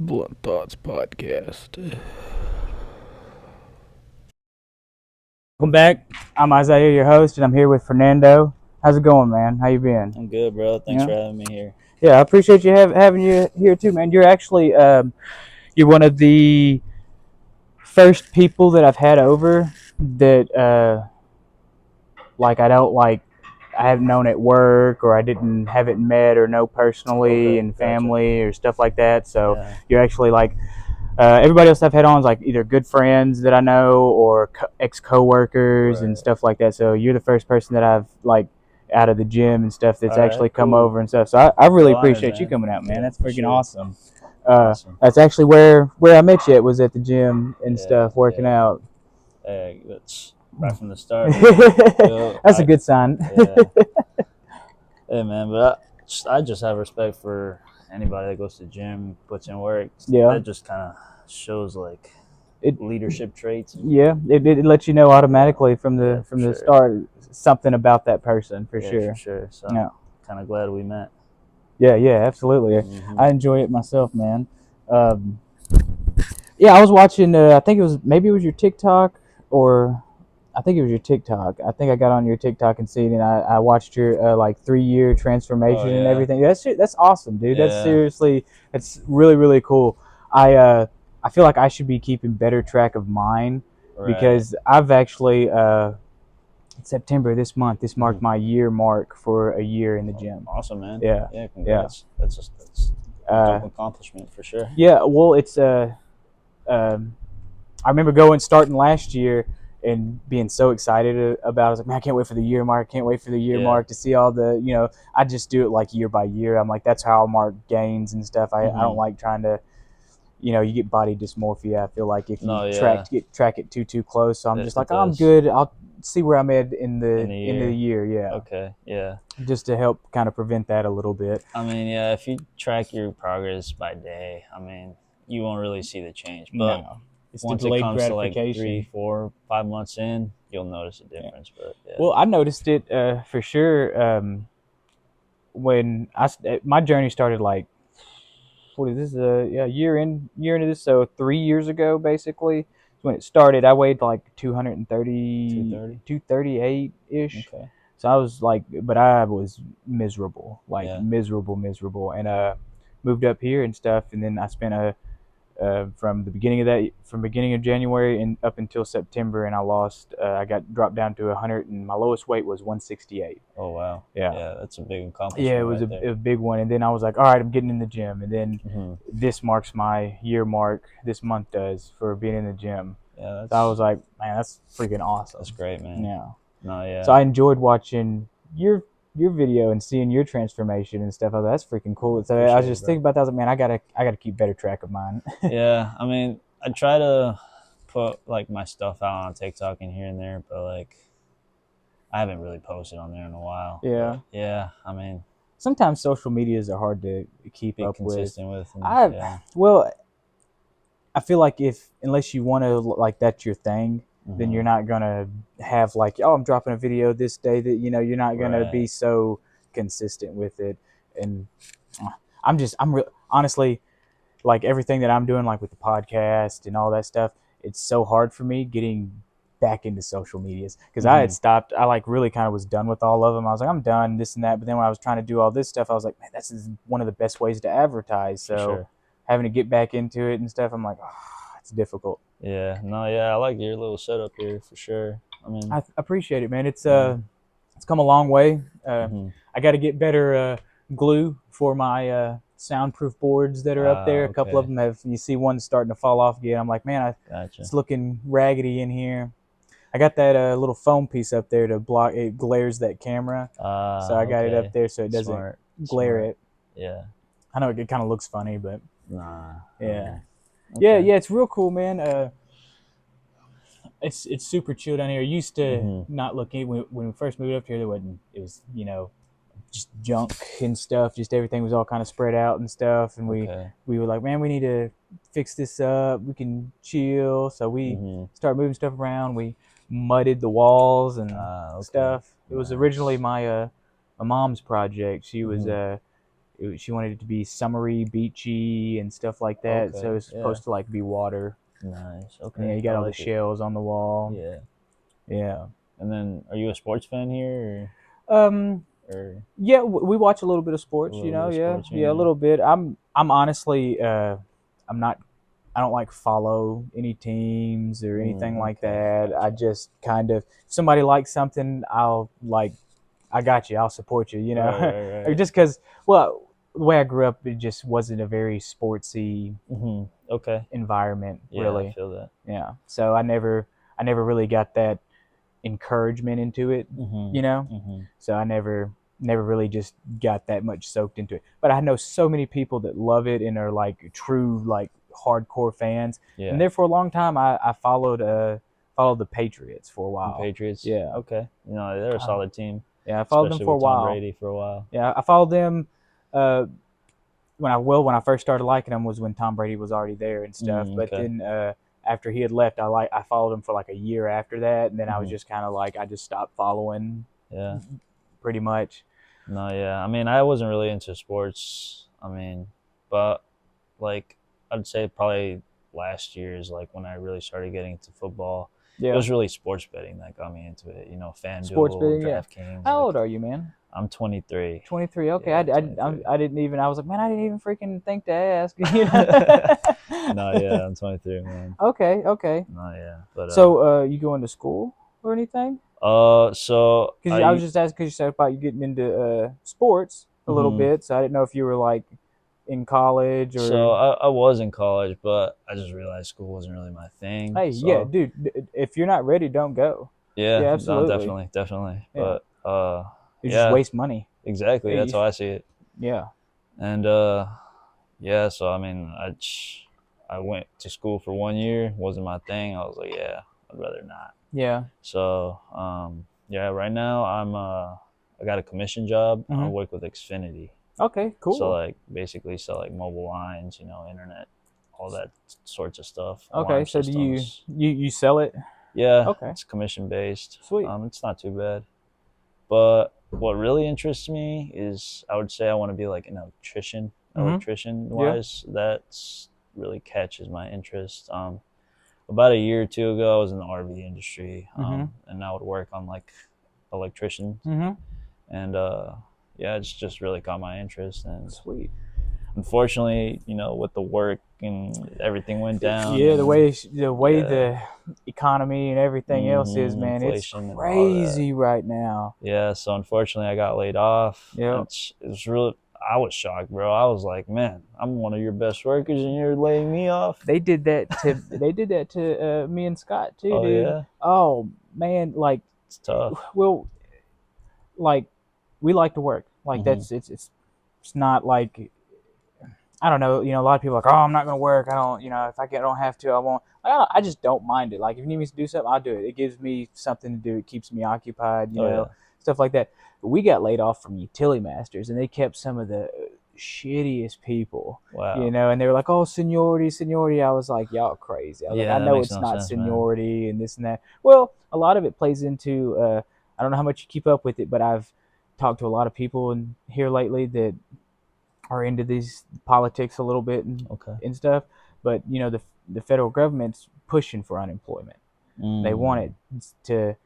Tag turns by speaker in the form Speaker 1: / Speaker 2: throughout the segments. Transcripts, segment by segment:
Speaker 1: Blunt Thoughts podcast.
Speaker 2: Welcome back. I'm Isaiah, your host, and I'm here with Fernando. How's it going, man? How you been?
Speaker 3: I'm good, bro. Thanks for having me here.
Speaker 2: Yeah, I appreciate you having you here too, man. You're actually you're one of the first people that I've had over that like I haven't known at work, or I haven't met or know personally
Speaker 3: Okay,
Speaker 2: and
Speaker 3: gotcha.
Speaker 2: family or stuff like that. So
Speaker 3: Yeah.
Speaker 2: you're actually like everybody else I've had on is like either good friends that I know or ex coworkers and
Speaker 3: Right.
Speaker 2: stuff like that. So you're the first person that I've like out of the gym and stuff that's
Speaker 3: All right,
Speaker 2: actually come
Speaker 3: cool.
Speaker 2: over and stuff. So I really
Speaker 3: Well honored,
Speaker 2: appreciate you
Speaker 3: man.
Speaker 2: coming out, man.
Speaker 3: Yeah,
Speaker 2: That's
Speaker 3: for
Speaker 2: freaking
Speaker 3: sure.
Speaker 2: awesome.
Speaker 3: Awesome.
Speaker 2: That's actually where I met you. It was at the gym and
Speaker 3: Yeah,
Speaker 2: stuff, working
Speaker 3: yeah.
Speaker 2: out.
Speaker 3: Hey, that's right from the start. Man.
Speaker 2: That's a good sign.
Speaker 3: Yeah. Hey, man, but I just have respect for anybody that goes to the gym, puts in work.
Speaker 2: Yeah.
Speaker 3: That just kind of shows like leadership traits.
Speaker 2: Yeah, it lets you know automatically from the
Speaker 3: sure.
Speaker 2: start something about that person for sure.
Speaker 3: For sure. So
Speaker 2: Yeah.
Speaker 3: kind of glad we met.
Speaker 2: Yeah, absolutely.
Speaker 3: Mm-hmm.
Speaker 2: I enjoy it myself, man. Yeah, I was watching. I think maybe it was your TikTok, or I think it was your TikTok. I think I got on your TikTok and seen it. And I watched your like 3-year transformation and
Speaker 3: yeah.
Speaker 2: everything. That's awesome, dude.
Speaker 3: Yeah.
Speaker 2: That's really really cool. I feel like I should be keeping better track of mine because I've actually September this month. This marked my year mark for a year in the gym.
Speaker 3: Awesome, man.
Speaker 2: Yeah.
Speaker 3: Yeah, congrats. That's an accomplishment for sure.
Speaker 2: Yeah, well, it's I remember starting last year and being so excited about it. I was like, man, I can't wait for the year mark. Can't wait for the year mark to see all the, I just do it like year by year. I'm like, that's how I'll mark gains and stuff. I don't like trying to, you get body dysmorphia. I feel like if you track it too close. So I'm just like, I'm good. I'll see where I'm at in the end of the year. Yeah.
Speaker 3: Okay. Yeah.
Speaker 2: Just to help kind of prevent that a little bit.
Speaker 3: I mean, yeah, if you track your progress by day, I mean, you won't really see the change. But
Speaker 2: it's
Speaker 3: once it comes to like 3, 4, 5 months in, you'll notice a difference. But
Speaker 2: well, I noticed it for sure when my journey started like, what is this? Year into this, so 3 years ago, basically. When it started, I weighed like 238 ish.
Speaker 3: Okay.
Speaker 2: So I was like, but I was miserable, miserable, and moved up here and stuff, and then I spent from beginning of January and up until September, and I got dropped down to 100, and my lowest weight was 168.
Speaker 3: Oh wow.
Speaker 2: Yeah,
Speaker 3: that's a big accomplishment.
Speaker 2: Yeah, it was a big one, and then I was like, all right, I'm getting in the gym, and then this marks my year mark. This month does for being in the gym.
Speaker 3: Yeah,
Speaker 2: so I was like, man, that's freaking awesome.
Speaker 3: That's great, man.
Speaker 2: Yeah.
Speaker 3: No, yeah.
Speaker 2: So I enjoyed watching your video and seeing your transformation and stuff. I was like, that's freaking cool. So I was just thinking about that. I was like, man, I gotta keep better track of mine.
Speaker 3: Yeah, I mean, I try to put like my stuff out on TikTok and here and there, but like I haven't really posted on there in a while.
Speaker 2: Yeah.
Speaker 3: But, yeah, I mean,
Speaker 2: sometimes social medias are hard to keep up
Speaker 3: consistent with.
Speaker 2: Well, I feel like unless you want to like that's your thing, then you're not gonna have like, oh, I'm dropping a video this day. That you're not gonna be so consistent with it. And honestly, like everything that I'm doing, like with the podcast and all that stuff, it's so hard for me getting back into social medias because I had stopped. I like really kind of was done with all of them. I was like, I'm done, this and that. But then when I was trying to do all this stuff, I was like, man, this is one of the best ways to advertise. So having to get back into it and stuff, I'm like, oh, it's difficult.
Speaker 3: Yeah, no, yeah, I like your little setup here for sure. I mean,
Speaker 2: I appreciate it, man. It's come a long way. I got to get better glue for my soundproof boards that are up there. A couple of them you see one starting to fall off again. I'm like, man, it's looking raggedy in here. I got that little foam piece up there to block it, glares that camera. So I got it up there so it doesn't glare it.
Speaker 3: Yeah,
Speaker 2: I know it kind of looks funny, but
Speaker 3: yeah.
Speaker 2: Yeah, it's real cool, man. It's super chill down here. It used to not look when we first moved up here. It was just junk and stuff. Just everything was all kind of spread out and stuff. And we were like, man, we need to fix this up. We can chill. So we started moving stuff around. We mudded the walls and stuff. It was originally my mom's project. She was she wanted it to be summery, beachy, and stuff like that.
Speaker 3: Okay,
Speaker 2: So it's supposed to like be water.
Speaker 3: Nice.
Speaker 2: Yeah,
Speaker 3: Okay.
Speaker 2: you got
Speaker 3: I
Speaker 2: all the
Speaker 3: like it.
Speaker 2: shells on the wall.
Speaker 3: Yeah.
Speaker 2: Yeah.
Speaker 3: And then, are you a sports fan here,
Speaker 2: Um.
Speaker 3: or
Speaker 2: Yeah, we watch a little bit of
Speaker 3: a
Speaker 2: sports.
Speaker 3: little bit of
Speaker 2: Yeah,
Speaker 3: sports here
Speaker 2: yeah, a
Speaker 3: and there?
Speaker 2: little bit. I'm honestly, I'm not. I don't like follow any teams or anything like
Speaker 3: Okay,
Speaker 2: that. I
Speaker 3: gotcha.
Speaker 2: just kind of, if somebody likes something, I'll like. I got you. I'll support you. You know,
Speaker 3: Right.
Speaker 2: just because. Well, the way I grew up, it just wasn't a very sportsy
Speaker 3: Okay.
Speaker 2: environment,
Speaker 3: Yeah, I
Speaker 2: really.
Speaker 3: feel that.
Speaker 2: Yeah. So I never really got that encouragement into it, you know. So I never really just got that much soaked into it. But I know so many people that love it and are like true like hardcore fans. And
Speaker 3: Yeah.
Speaker 2: there for a long time, I followed the Patriots for a
Speaker 3: The
Speaker 2: while.
Speaker 3: Patriots.
Speaker 2: Yeah.
Speaker 3: Okay. You know, they're a solid team,
Speaker 2: Yeah, I followed them
Speaker 3: especially
Speaker 2: for a
Speaker 3: with Tom
Speaker 2: while.
Speaker 3: Brady for a while.
Speaker 2: Yeah, I followed them. Uh, when I first started liking them was when Tom Brady was already there and stuff. But
Speaker 3: Okay.
Speaker 2: then after he had left, I followed him for like a year after that, and then I was
Speaker 3: Mhm.
Speaker 2: just kind of like I just stopped following
Speaker 3: Yeah.
Speaker 2: pretty much.
Speaker 3: No, yeah. I mean, I wasn't really into sports. I mean, but like I'd say probably last year is like when I really started getting into football. It
Speaker 2: Yeah,
Speaker 3: was really sports betting that got me into it. You know,
Speaker 2: sports
Speaker 3: FanDuel,
Speaker 2: betting. Yeah.
Speaker 3: DraftKings.
Speaker 2: How
Speaker 3: Like
Speaker 2: old are you, man?
Speaker 3: I'm 23.
Speaker 2: 23. Okay,
Speaker 3: Yeah, 23.
Speaker 2: I didn't even. I was like, man, I didn't even freaking think to ask.
Speaker 3: No, yeah, I'm 23, man.
Speaker 2: Okay, okay.
Speaker 3: No, yeah, but
Speaker 2: So, you going to school or anything?
Speaker 3: so
Speaker 2: Because I was
Speaker 3: I
Speaker 2: just asking because you said about you getting into sports a little
Speaker 3: mhm.
Speaker 2: bit, so I didn't know if you were like in college
Speaker 3: So
Speaker 2: or.
Speaker 3: I was in college, but I just realized school wasn't really my thing.
Speaker 2: Hey, yeah,
Speaker 3: So
Speaker 2: dude. If you're not ready, don't go.
Speaker 3: yeah,
Speaker 2: Yeah,
Speaker 3: no,
Speaker 2: absolutely.
Speaker 3: definitely.
Speaker 2: Yeah,
Speaker 3: But
Speaker 2: you just
Speaker 3: yeah,
Speaker 2: waste money.
Speaker 3: exactly.
Speaker 2: Yeah,
Speaker 3: That's how I see it.
Speaker 2: yeah,
Speaker 3: And yeah, so I mean, I went to school for 1 year. Wasn't my thing. I was like, yeah, I'd rather not.
Speaker 2: yeah.
Speaker 3: So yeah, right now I got a commission job. I
Speaker 2: Hmm.
Speaker 3: work with Xfinity.
Speaker 2: Okay,
Speaker 3: So
Speaker 2: cool.
Speaker 3: like basically sell like mobile lines, you know, internet, all that sorts of stuff,
Speaker 2: Okay,
Speaker 3: alarm
Speaker 2: so do
Speaker 3: systems.
Speaker 2: you sell it?
Speaker 3: Yeah,
Speaker 2: Okay,
Speaker 3: it's commission based.
Speaker 2: sweet.
Speaker 3: It's not too bad. But what really interests me is I would say I want to be like an electrician.
Speaker 2: Hmm.
Speaker 3: Electrician
Speaker 2: Yeah.
Speaker 3: wise, that's really catches my interest. About a year or two ago, I was in the RV industry,
Speaker 2: Hmm.
Speaker 3: and I would work on like electricians,
Speaker 2: Hmm.
Speaker 3: and yeah, it's just really caught my interest. And
Speaker 2: Sweet.
Speaker 3: unfortunately, you know, with the work and everything went down,
Speaker 2: Yeah,
Speaker 3: and
Speaker 2: the way
Speaker 3: yeah,
Speaker 2: the economy and everything else is, man, it's
Speaker 3: inflation and all that.
Speaker 2: crazy right now.
Speaker 3: Yeah, so unfortunately, I got laid off, and
Speaker 2: Yeah,
Speaker 3: it was really. I was shocked, bro. I was like, man, I'm one of your best workers, and you're laying me off.
Speaker 2: they did that to me and Scott too,
Speaker 3: Oh
Speaker 2: dude.
Speaker 3: yeah,
Speaker 2: Oh man, like,
Speaker 3: it's tough.
Speaker 2: well, like we like to work. Like
Speaker 3: Hmm.
Speaker 2: it's not like I don't know. You know, a lot of people are like, oh, I'm not gonna work. I don't. You know, if I don't have to, I won't. I just don't mind it. Like if you need me to do something, I'll do it. It gives me something to do. It keeps me occupied. You
Speaker 3: Oh
Speaker 2: know,
Speaker 3: yeah,
Speaker 2: stuff like that. But we got laid off from utility masters, and they kept some of the shittiest people. You
Speaker 3: wow.
Speaker 2: know, and they were like, oh, seniority, seniority. I was like, y'all crazy. I was like, I
Speaker 3: Yeah, that
Speaker 2: know
Speaker 3: makes
Speaker 2: it's
Speaker 3: no
Speaker 2: not
Speaker 3: sense, man.
Speaker 2: seniority and this and that. Well, a lot of it plays into. I don't know how much you keep up with it, but I've talked to a lot of people in here lately that are into these politics a little bit
Speaker 3: Okay.
Speaker 2: and stuff. But you know, the federal government's pushing for unemployment. They want it
Speaker 3: Mm,
Speaker 2: to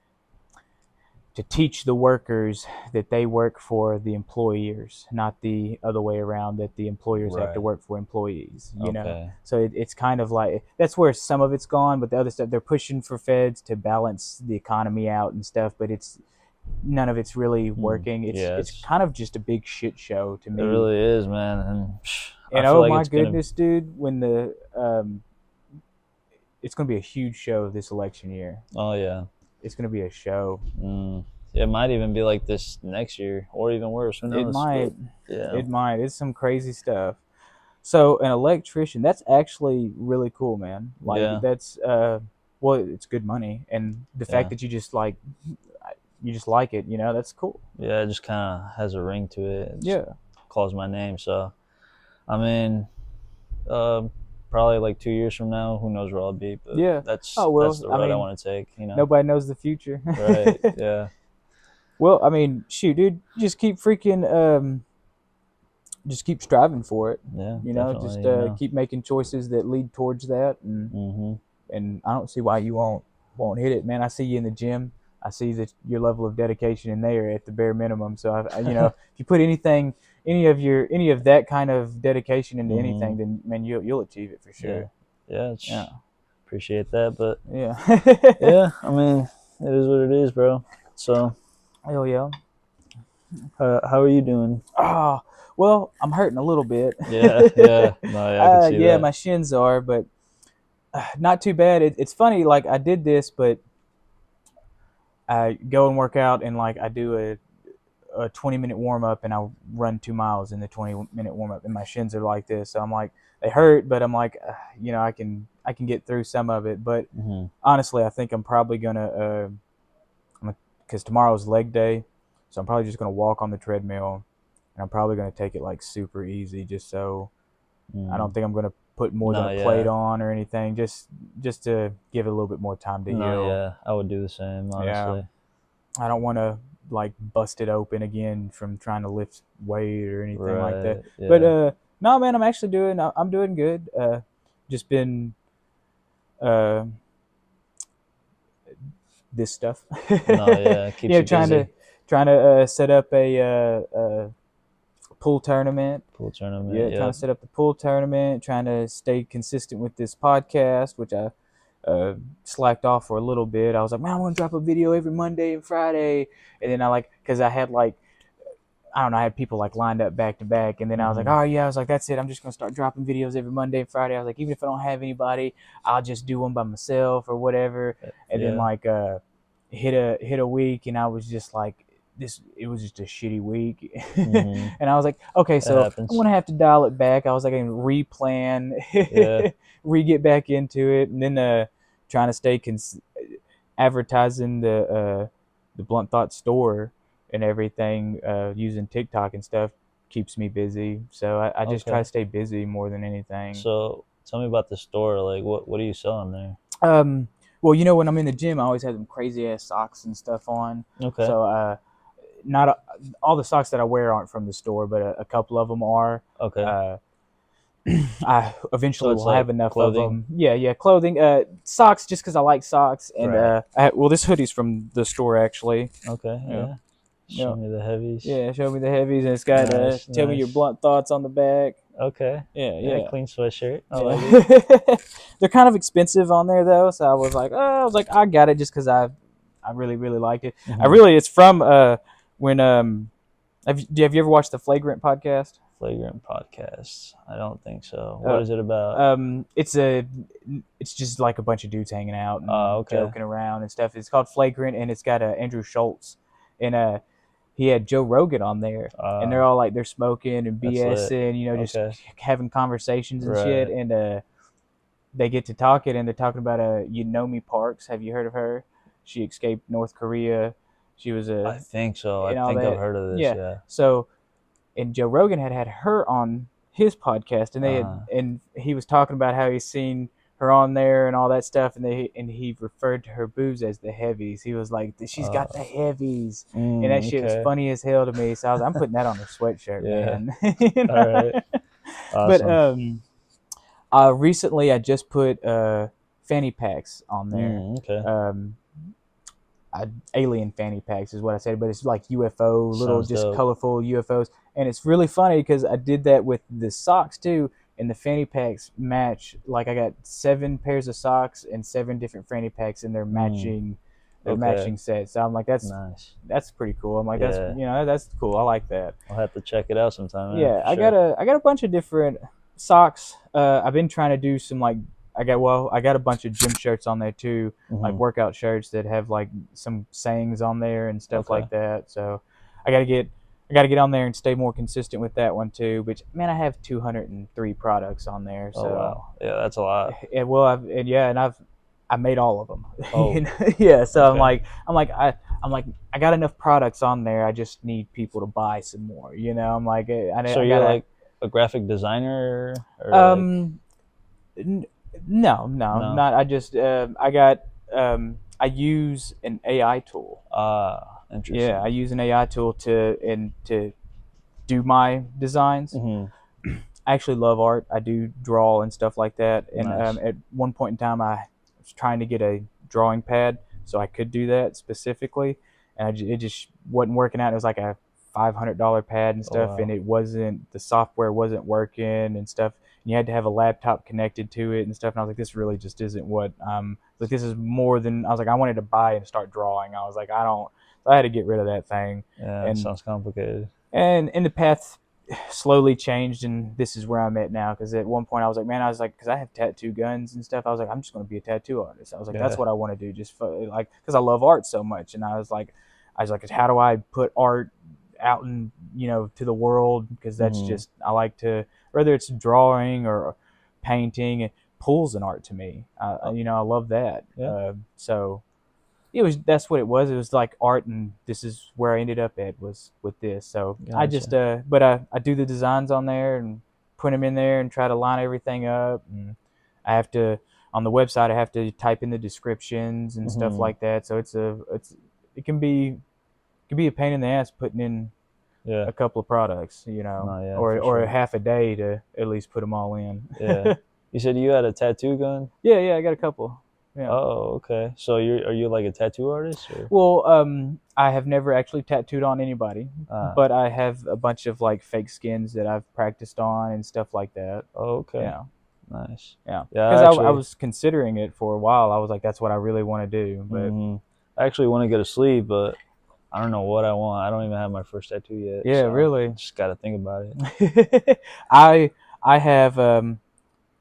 Speaker 2: to teach the workers that they work for the employers, not the other way around, that the employers have to
Speaker 3: right.
Speaker 2: work for employees, you know.
Speaker 3: Okay.
Speaker 2: So it's kind of like that's where some of it's gone, but the other stuff they're pushing for feds to balance the economy out and stuff, but it's none of it's really working.
Speaker 3: Yeah,
Speaker 2: It's kind of just a big shit show to
Speaker 3: it
Speaker 2: me.
Speaker 3: really is, man. And I
Speaker 2: And
Speaker 3: feel
Speaker 2: oh
Speaker 3: like
Speaker 2: my
Speaker 3: it's gonna.
Speaker 2: goodness, dude, when the it's going to be a huge show this election year.
Speaker 3: Oh yeah.
Speaker 2: It's going to be a show.
Speaker 3: Mm, it might even be like this next year, or even worse. Who
Speaker 2: It
Speaker 3: knows?
Speaker 2: might.
Speaker 3: But yeah,
Speaker 2: It might. It's some crazy stuff. So an electrician, that's actually really cool, man. Like
Speaker 3: yeah,
Speaker 2: that's well, it's good money, and the fact
Speaker 3: yeah,
Speaker 2: that you just like it, you know, that's cool.
Speaker 3: yeah. It just kind of has a ring to it. It just
Speaker 2: Yeah.
Speaker 3: calls my name. So I mean, uh, probably like 2 years from now, who knows where I'll be? But
Speaker 2: Yeah.
Speaker 3: that's
Speaker 2: Oh
Speaker 3: that's
Speaker 2: well,
Speaker 3: the
Speaker 2: I
Speaker 3: road I
Speaker 2: mean,
Speaker 3: want to take. You know.
Speaker 2: nobody knows the future.
Speaker 3: Right. Yeah.
Speaker 2: Well, I mean, shoot, dude, just keep freaking just keep striving for it.
Speaker 3: Yeah,
Speaker 2: You know,
Speaker 3: definitely.
Speaker 2: just keep making choices that lead towards that, and I don't see why you won't hit it, man. I see you in the gym. I see that your level of dedication in there at the bare minimum. So if you put any of that kind of dedication into anything, then man, you'll achieve it for sure.
Speaker 3: Yeah. Appreciate that, but
Speaker 2: Yeah.
Speaker 3: yeah, I mean, it is what it is, bro. So,
Speaker 2: Hell yeah.
Speaker 3: how are you doing?
Speaker 2: Ah, well, I'm hurting a little bit.
Speaker 3: Yeah. No, yeah, I can see
Speaker 2: Yeah,
Speaker 3: that.
Speaker 2: my shins are, but not too bad. It's funny, like I did this, but I go and work out, and like I do a 20-minute warm up, and I run 2 miles in the 20-minute warm up, and my shins are like this. So I'm like, they hurt, but I'm like, I can get through some of it. But honestly, I think I'm probably gonna, because tomorrow's leg day, so I'm probably just gonna walk on the treadmill, and I'm probably gonna take it like super easy, just so I don't think I'm gonna put more than a plate on or anything, just to give it a little bit more time to heal.
Speaker 3: Yeah, I would do the same, honestly.
Speaker 2: I don't want to like bust it open again from trying to lift weight or anything like that.
Speaker 3: Yeah.
Speaker 2: But no, man, I'm doing good. Just been this stuff.
Speaker 3: No, yeah, it keeps you busy.
Speaker 2: Trying to set up a pool tournament.
Speaker 3: Pool tournament.
Speaker 2: Yeah, trying to set up the pool tournament. Trying to stay consistent with this podcast, which I slacked off for a little bit. I was like, man, I'm gonna drop a video every Monday and Friday, and then because I had I don't know, I had people like lined up back to back, and then I was like, oh yeah, I was like, that's it. I'm just gonna start dropping videos every Monday and Friday. I was like, even if I don't have anybody, I'll just do one by myself or whatever. And then hit a week, and I was just like, it was just a shitty week. And I was like, okay, so I'm gonna have to dial it back. I was like, I can replan, re-get back into it, and then trying to stay advertising the BluntThoughts store and everything, using TikTok and stuff keeps me busy. So I just try to stay busy more than anything.
Speaker 3: So tell me about the store. Like, what are you selling there?
Speaker 2: Well, when I'm in the gym, I always have them crazy ass socks and stuff on.
Speaker 3: Okay.
Speaker 2: So not all the socks that I wear aren't from the store, but a couple of them are.
Speaker 3: Okay.
Speaker 2: I eventually will have enough
Speaker 3: clothing.
Speaker 2: of them. Yeah, clothing, socks, just because I like socks, and this hoodie's from the store actually.
Speaker 3: Okay. Yeah. Show me the heavies.
Speaker 2: Yeah, show me the heavies, and it's got tell me your blunt thoughts on the back.
Speaker 3: Okay.
Speaker 2: Yeah.
Speaker 3: Clean sweatshirt. I like it.
Speaker 2: They're kind of expensive on there though, so I was like, I got it just because I really really liked it. It's from when have you ever watched the Flagrant podcast?
Speaker 3: Flagrant podcast? I don't think so. What is it about?
Speaker 2: It's just like a bunch of dudes hanging out and joking around and stuff. It's called Flagrant, and it's got Andrew Schultz, and he had Joe Rogan on there, and they're all like, they're smoking and BSing, just having conversations and shit, and they get to talking, and they're talking about Yunomi Parks. Have you heard of her? She escaped North Korea. She was
Speaker 3: I think so. I think I've heard of this. Yeah.
Speaker 2: So, and Joe Rogan had her on his podcast, and and he was talking about how he's seen her on there and all that stuff, and he referred to her boobs as the heavies. He was like, she's got the heavies, and that shit was funny as hell to me. So I'm putting that on her sweatshirt, man.
Speaker 3: All right. Awesome.
Speaker 2: But recently I just put fanny packs on there. Alien fanny packs is what I said, but it's like UFO, little just colorful UFOs, and it's really funny because I did that with the socks too. And the fanny packs match. Like I got 7 pairs of socks and 7 different fanny packs, and they're matching. Matching sets. So I'm like, that's nice. That's pretty cool. I'm like, that's cool. I like that.
Speaker 3: I'll have to check it out sometime.
Speaker 2: Yeah, I got a bunch of different socks. I've been trying to do some I got a bunch of gym shirts on there too, like workout shirts that have like some sayings on there and stuff like that. So I got to get on there and stay more consistent with that one too. Which, man, I have 203 products on there. So
Speaker 3: wow. Yeah, that's a lot.
Speaker 2: Yeah, well, I made all of them. Yeah, so I'm like I got enough products on there. I just need people to buy some more. I'm like,
Speaker 3: you're like a graphic designer?
Speaker 2: Or No, not. I just I use an AI tool.
Speaker 3: Interesting.
Speaker 2: Yeah, I use an AI tool to do my designs. I actually love art. I do draw and stuff like that. And
Speaker 3: Nice.
Speaker 2: at one point in time, I was trying to get a drawing pad so I could do that specifically, and it just wasn't working out. It was like a $500 pad and stuff,
Speaker 3: wow.
Speaker 2: and the software wasn't working and stuff. And you had to have a laptop connected to it and stuff. And I was like, this really just isn't what like. This is more than I was like. I wanted to buy and start drawing. I was like, I don't. So I had to get rid of that thing.
Speaker 3: Yeah,
Speaker 2: and
Speaker 3: it sounds complicated.
Speaker 2: And in the path slowly changed, and this is where I'm at now. Because at one point I was like, man, because I have tattoo guns and stuff. I was like, I'm just going to be a tattoo artist. I was like, that's what I want to do, just like because I love art so much. And I was like, how do I put art out in to the world? Because that's just I like to, whether it's drawing or painting, it pulls an art to me. I love that. So that's what it was. It was like art, and this is where I ended up at was with this. So
Speaker 3: Gotcha.
Speaker 2: I just but I do the designs on there and put them in there and try to line everything up. And I have to on the website. I have to type in the descriptions and stuff like that. So it can be a pain in the ass putting in a couple of products, or half a day to at least put them all in.
Speaker 3: Yeah. You said you had a tattoo gun?
Speaker 2: Yeah, I got a couple. Yeah.
Speaker 3: Oh, okay. So are you like a tattoo artist? Or?
Speaker 2: Well, I have never actually tattooed on anybody, but I have a bunch of like fake skins that I've practiced on and stuff like that.
Speaker 3: Oh, okay.
Speaker 2: Yeah.
Speaker 3: Nice.
Speaker 2: Yeah.
Speaker 3: Yeah.
Speaker 2: Because I was considering it for a while. I was like, that's what I really want to do. But
Speaker 3: I actually want to get a sleeve, but I don't know what I want. I don't even have my first tattoo yet.
Speaker 2: Yeah,
Speaker 3: so
Speaker 2: really.
Speaker 3: Just got to think about it.
Speaker 2: I have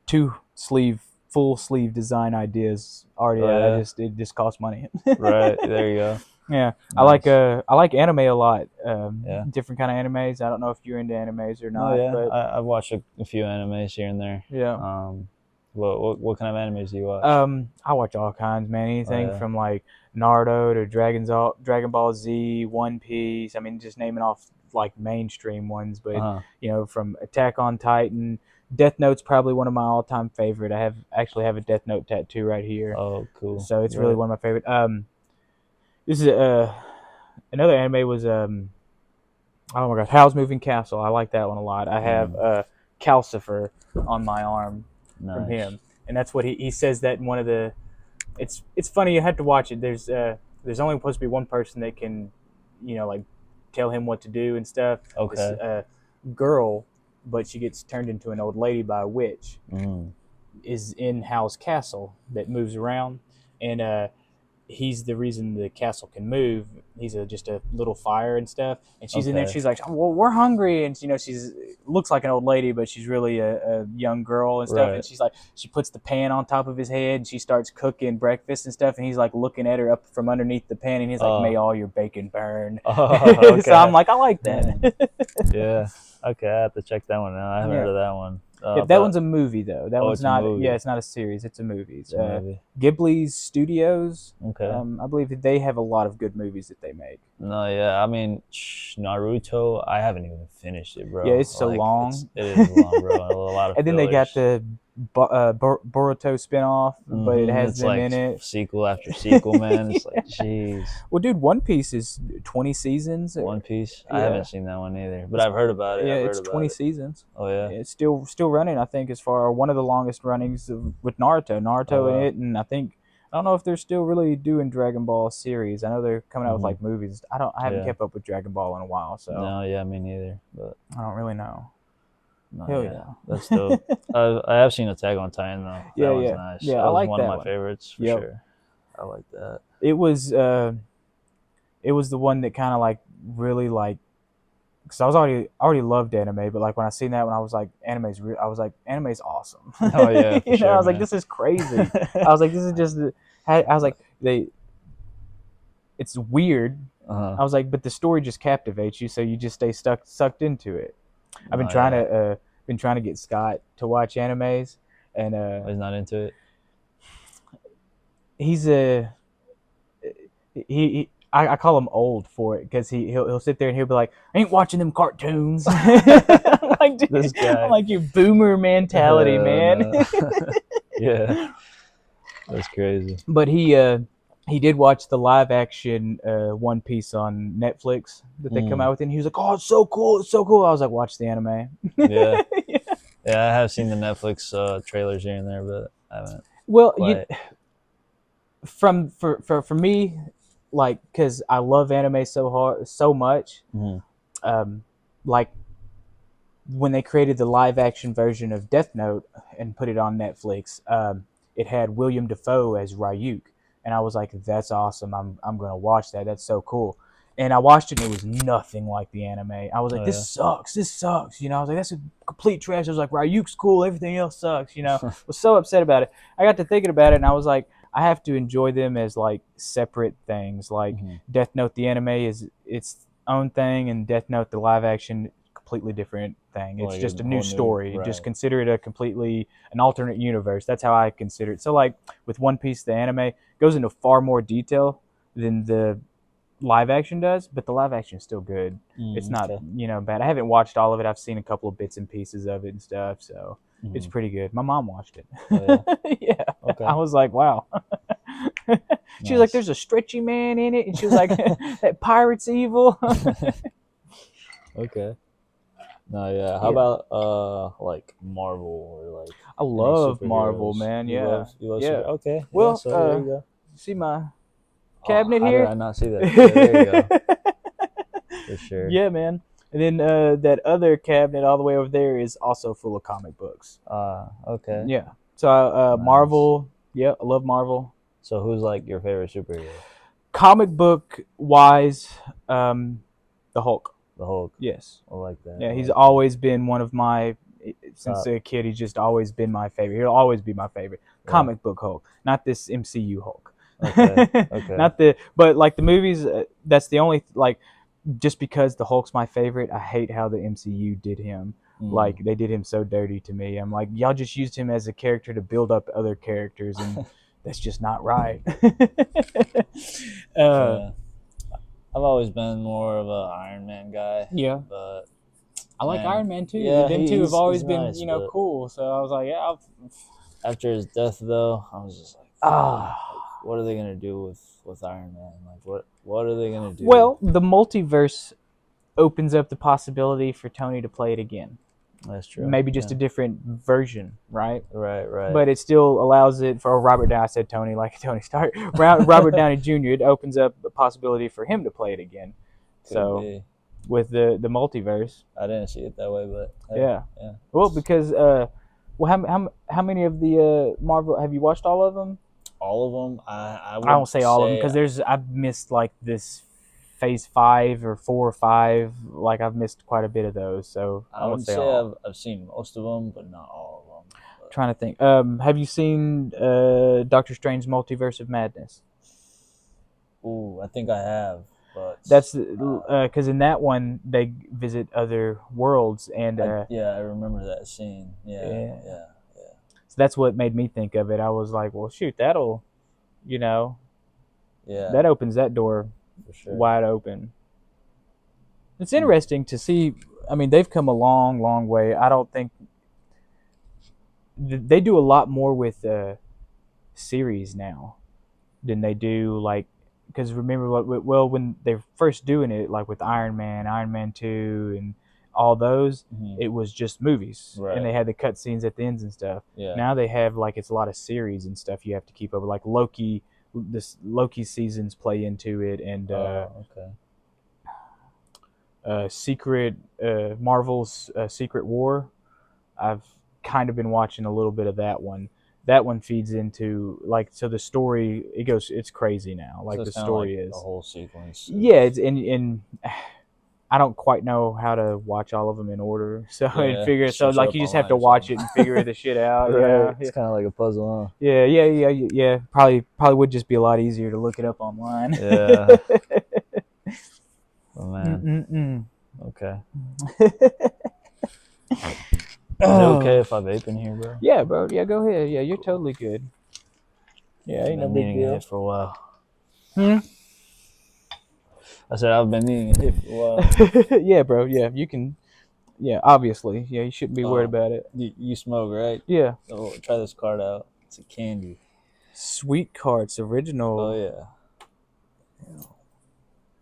Speaker 2: two full sleeve design ideas already. It just costs money.
Speaker 3: Right, there you go.
Speaker 2: Yeah.
Speaker 3: Nice.
Speaker 2: I like anime a lot.
Speaker 3: Yeah.
Speaker 2: Different kind of animes. I don't know if you're into animes or not.
Speaker 3: Oh yeah,
Speaker 2: but
Speaker 3: I've watched a few animes here and there.
Speaker 2: yeah.
Speaker 3: What kind of animes do you watch?
Speaker 2: I watch all kinds, man. Anything from like Naruto to Dragon Ball Z, One Piece. I mean, just naming off like mainstream ones, but from Attack on Titan. Death Note's probably one of my all-time favorite. I actually have a Death Note tattoo right here.
Speaker 3: Oh, cool.
Speaker 2: So it's really one of my favorite. This is another anime was oh my gosh, Howl's Moving Castle. I like that one a lot. I have Calcifer on my arm from him, and that's what he says that in one of the. It's funny. You have to watch it. There's only supposed to be one person that can, like tell him what to do and stuff.
Speaker 3: Okay.
Speaker 2: This girl, but she gets turned into an old lady by a witch. Is in Howl's castle that moves around, and he's the reason the castle can move. He's just a little fire and stuff, and she's in there. She's like, "Well, we're hungry," and she's looks like an old lady, but she's really a young girl and stuff. Right. And she's like, she puts the pan on top of his head, and she starts cooking breakfast and stuff. And he's like looking at her up from underneath the pan, and he's like, "May all your bacon burn." Okay. So I'm like, I like that.
Speaker 3: Yeah. Okay, I have to check that one out. I haven't heard of that one.
Speaker 2: That one's a movie though. That one's not.
Speaker 3: A movie.
Speaker 2: Yeah, it's not a series. It's a movie.
Speaker 3: It's a movie.
Speaker 2: Ghibli's Studios.
Speaker 3: Okay.
Speaker 2: I believe that they have a lot of good movies that they make.
Speaker 3: No, yeah. I mean, Naruto. I haven't even finished it, bro.
Speaker 2: Yeah, it's so long.
Speaker 3: It is long, bro. A lot of.
Speaker 2: And then they got the Boruto spinoff, but it has
Speaker 3: it's
Speaker 2: them
Speaker 3: like
Speaker 2: in it.
Speaker 3: Sequel after sequel, man. It's like, jeez.
Speaker 2: Well, dude, One Piece is 20 seasons.
Speaker 3: One Piece.
Speaker 2: Yeah.
Speaker 3: I haven't seen that one either, but I've heard about it.
Speaker 2: Yeah, it's 20 seasons.
Speaker 3: Oh yeah.
Speaker 2: It's still running. I think as far one of the longest runnings with Naruto in it, and I don't know if they're still really doing Dragon Ball series. I know they're coming out with like movies. I haven't kept up with Dragon Ball in a while, so
Speaker 3: no, yeah, me neither. But
Speaker 2: I don't really know.
Speaker 3: No,
Speaker 2: Hell yeah.
Speaker 3: That's dope. I have seen Attack on Titan though. That one's nice.
Speaker 2: Yeah,
Speaker 3: that
Speaker 2: I like
Speaker 3: one
Speaker 2: that
Speaker 3: of my
Speaker 2: one.
Speaker 3: favorites for sure. I like that.
Speaker 2: It was the one that kind of like really like, because I already loved anime, but like when I seen that one, I was like, anime's awesome.
Speaker 3: Oh yeah, for sure,
Speaker 2: I was like, this is crazy. I was like, this is just. I was like, it's weird. I was like, but the story just captivates you, so you just stay sucked into it. I've been trying to get Scott to watch animes, and
Speaker 3: he's not into it.
Speaker 2: I call him old for it because he'll sit there and he'll be like, I ain't watching them cartoons. I'm like, dude,
Speaker 3: this guy.
Speaker 2: I'm like, your boomer mentality, man.
Speaker 3: Yeah, that's crazy.
Speaker 2: But he he did watch the live action One Piece on Netflix that they come out with, and he was like, "Oh, it's so cool! It's so cool!" I was like, "Watch the anime."
Speaker 3: Yeah. Yeah, I have seen the Netflix trailers here and there, but I haven't.
Speaker 2: Well,
Speaker 3: quite.
Speaker 2: for me, like, because I love anime so much, like when they created the live action version of Death Note and put it on Netflix, it had William Dafoe as Ryuk, and I was like, "That's awesome! I'm gonna watch that. That's so cool." And I watched it, and it was nothing like the anime. I was like, "This sucks! This sucks!" I was like, "That's a complete trash." I was like, "Ryuk's cool. Everything else sucks." Was so upset about it. I got to thinking about it, and I was like, I have to enjoy them as like separate things. Like Death Note, the anime is its own thing, and Death Note, the live action, completely different thing. It's
Speaker 3: Like
Speaker 2: just a
Speaker 3: a
Speaker 2: new
Speaker 3: whole
Speaker 2: story.
Speaker 3: right.
Speaker 2: Just consider it an alternate universe. That's how I consider it. So like with One Piece, the anime goes into far more detail than the live action does, but the live action is still good. It's not bad. I haven't watched all of it. I've seen a couple of bits and pieces of it and stuff, so it's pretty good. My mom watched it.
Speaker 3: Oh, yeah.
Speaker 2: Yeah.
Speaker 3: Okay.
Speaker 2: I was like, wow. She was like, "There's a stretchy man in it," and she was like, "That pirate's evil."
Speaker 3: Okay. No, yeah. How about like Marvel or like
Speaker 2: I
Speaker 3: any
Speaker 2: love Marvel,
Speaker 3: superheroes?
Speaker 2: man.
Speaker 3: You
Speaker 2: Yeah.
Speaker 3: love
Speaker 2: Yeah.
Speaker 3: Okay.
Speaker 2: Well,
Speaker 3: yeah, so there you go.
Speaker 2: see my cabinet
Speaker 3: How
Speaker 2: here?
Speaker 3: did I not see that? Yeah, there you go. For sure.
Speaker 2: Yeah, man. And then that other cabinet all the way over there is also full of comic books.
Speaker 3: Okay.
Speaker 2: Yeah. So
Speaker 3: Nice.
Speaker 2: Marvel. Yeah, I love Marvel.
Speaker 3: So who's like your favorite superhero?
Speaker 2: Comic book wise, the Hulk.
Speaker 3: The Hulk.
Speaker 2: Yes.
Speaker 3: I like that.
Speaker 2: Yeah,
Speaker 3: I
Speaker 2: he's
Speaker 3: like
Speaker 2: always been one of my. Since
Speaker 3: Top.
Speaker 2: a kid, he's just always been my favorite. He'll always be my favorite.
Speaker 3: Yeah.
Speaker 2: Comic book Hulk, not this MCU Hulk.
Speaker 3: Okay. Okay.
Speaker 2: Not but like the movies. That's the only like. Just because the Hulk's my favorite, I hate how the MCU did him. Like they did him so dirty to me. I'm like, y'all just used him as a character to build up other characters, and that's just not right.
Speaker 3: Yeah. I've always been more of an Iron Man guy.
Speaker 2: Yeah,
Speaker 3: but
Speaker 2: I like Iron Man too.
Speaker 3: Yeah,
Speaker 2: Them two have always
Speaker 3: he's
Speaker 2: been,
Speaker 3: nice,
Speaker 2: cool. So I was like, yeah.
Speaker 3: After his death, though, I was just like, what are they gonna do with Iron Man? Like, what are they gonna do?
Speaker 2: Well, the multiverse opens up the possibility for Tony to play it again.
Speaker 3: That's true.
Speaker 2: Maybe just a different version, right?
Speaker 3: Right.
Speaker 2: But it still allows it for Robert Downey. I said Tony like Tony Stark. Robert Downey Jr. It opens up the possibility for him to play it again.
Speaker 3: Could be.
Speaker 2: With the multiverse,
Speaker 3: I didn't see it that way, but
Speaker 2: yeah. Well, because how many of the Marvel have you watched? All of them?
Speaker 3: All of them. I
Speaker 2: won't say all of them because I've missed like this phase 5 or 4 or 5. Like I've missed quite a bit of those. So
Speaker 3: I would say I've seen most of them, but not all of them. But.
Speaker 2: Trying to think. Have you seen Doctor Strange Multiverse of Madness?
Speaker 3: Ooh, I think I have. But
Speaker 2: that's because in that one they visit other worlds and
Speaker 3: I remember that scene. Yeah.
Speaker 2: So that's what made me think of it. I was like, well, shoot, that'll, that opens that door
Speaker 3: for sure.
Speaker 2: Wide open. It's interesting to see. I mean, they've come a long, long way. I don't think they do a lot more with series now than they do like. Because remember, when they're first doing it, like with Iron Man 2, and all those, it was just movies.
Speaker 3: Right.
Speaker 2: And they had the cutscenes at the ends and stuff.
Speaker 3: Yeah.
Speaker 2: Now they have, like, it's a lot of series and stuff you have to keep up with. Like Loki, Loki seasons play into it. And Marvel's Secret War, I've kind of been watching a little bit of that one. That one feeds into so the story it's crazy now. Like so the story is
Speaker 3: the whole sequence.
Speaker 2: Yeah, it's and I don't quite know how to watch all of them in order. So and figure so like you just have to watch it and figure the shit out.
Speaker 3: Right.
Speaker 2: Yeah,
Speaker 3: it's kind of like a puzzle, huh?
Speaker 2: Yeah. Probably would just be a lot easier to look it up online.
Speaker 3: Yeah. Oh man. Okay. Is it okay if I vape in here, bro?
Speaker 2: Yeah, bro. Yeah, go ahead. Yeah, you're totally good. Yeah, ain't no big deal.
Speaker 3: It for a while. I said I've been needing it for a while.
Speaker 2: Yeah, bro. Yeah, you can. Yeah, obviously. Yeah, you shouldn't be worried about it.
Speaker 3: You smoke, right?
Speaker 2: Yeah.
Speaker 3: Oh, try this card out. It's a candy.
Speaker 2: Sweet Carts original.
Speaker 3: Oh yeah.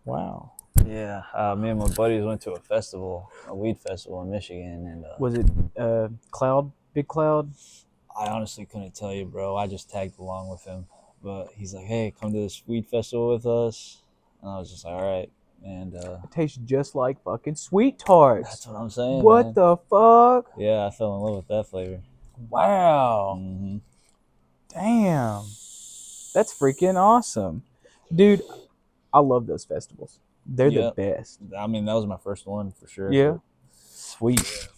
Speaker 2: Wow.
Speaker 3: Yeah, me and my buddies went to a weed festival in Michigan, and
Speaker 2: Was it Cloud? Big Cloud?
Speaker 3: I honestly couldn't tell you, bro. I just tagged along with him, but he's like, "Hey, come to this weed festival with us," and I was just like, "All right." And
Speaker 2: It tastes just like fucking sweet tarts.
Speaker 3: that's what I'm saying,
Speaker 2: What
Speaker 3: man.
Speaker 2: the fuck?
Speaker 3: Yeah, I fell in love with that flavor.
Speaker 2: Wow.
Speaker 3: Mm-hmm.
Speaker 2: Damn. That's freaking awesome. Dude, I love those festivals. They're the
Speaker 3: Yep.
Speaker 2: best.
Speaker 3: I mean, that was my first one for sure.
Speaker 2: Yeah. Sweet.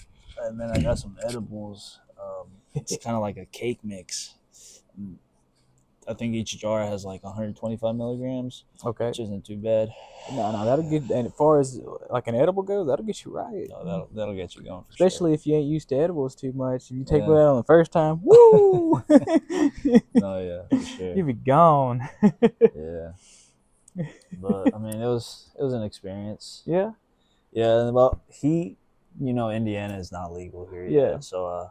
Speaker 3: And then I got some edibles. It's kind of like a cake mix. I think each jar has like 125 milligrams,
Speaker 2: Okay.
Speaker 3: which isn't too bad.
Speaker 2: No, that'll get. And as far as like an edible goes, that'll get you right.
Speaker 3: No, that'll get you going for
Speaker 2: Especially if you ain't used to edibles too much. If you take
Speaker 3: Yeah.
Speaker 2: one out on the first time, woo!
Speaker 3: sure. No, yeah, for sure.
Speaker 2: You be gone.
Speaker 3: Yeah. But I mean, it was an experience.
Speaker 2: Yeah.
Speaker 3: Yeah, and well, Indiana is not legal here yet.
Speaker 2: Yeah.
Speaker 3: So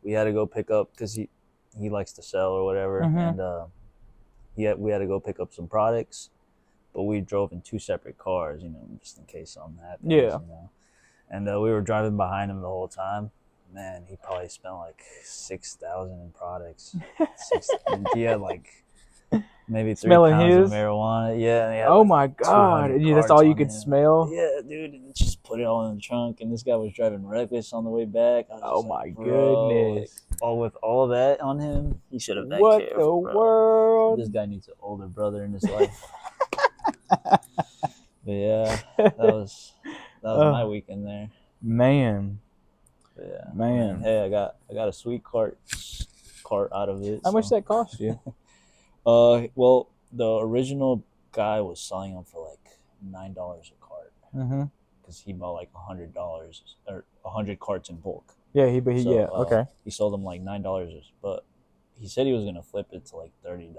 Speaker 3: we had to go pick up because he likes to sell or whatever,
Speaker 2: Mhm.
Speaker 3: and we had to go pick up some products, but we drove in two separate cars, just in case something happens.
Speaker 2: Yeah.
Speaker 3: And we were driving behind him the whole time. Man, he probably spent like 6,000 in products. He had like maybe 3
Speaker 2: Smelling
Speaker 3: pounds
Speaker 2: his?
Speaker 3: of marijuana. Yeah. And he had
Speaker 2: Oh
Speaker 3: like
Speaker 2: my god!
Speaker 3: 200
Speaker 2: Yeah, that's
Speaker 3: cards
Speaker 2: all you
Speaker 3: on
Speaker 2: could
Speaker 3: him.
Speaker 2: smell.
Speaker 3: Yeah, dude, and just put it all in the trunk. And this guy was driving reckless on the way back. I was
Speaker 2: Oh
Speaker 3: just
Speaker 2: my
Speaker 3: like, bro,
Speaker 2: goodness!
Speaker 3: with all that on him, he should have been
Speaker 2: What
Speaker 3: careful,
Speaker 2: the
Speaker 3: bro.
Speaker 2: world?
Speaker 3: This guy needs an older brother in his life. But yeah, that was my weekend there.
Speaker 2: Man,
Speaker 3: But yeah,
Speaker 2: man.
Speaker 3: Hey, I got a sweet cart out of it.
Speaker 2: How much that cost you?
Speaker 3: Well, the original guy was selling them for like $9 a cart.
Speaker 2: Mm-hmm.
Speaker 3: Because he bought like $100 or 100 carts in bulk.
Speaker 2: Yeah,
Speaker 3: So,
Speaker 2: okay.
Speaker 3: He sold them like $9, but he said he was gonna flip it to like $30.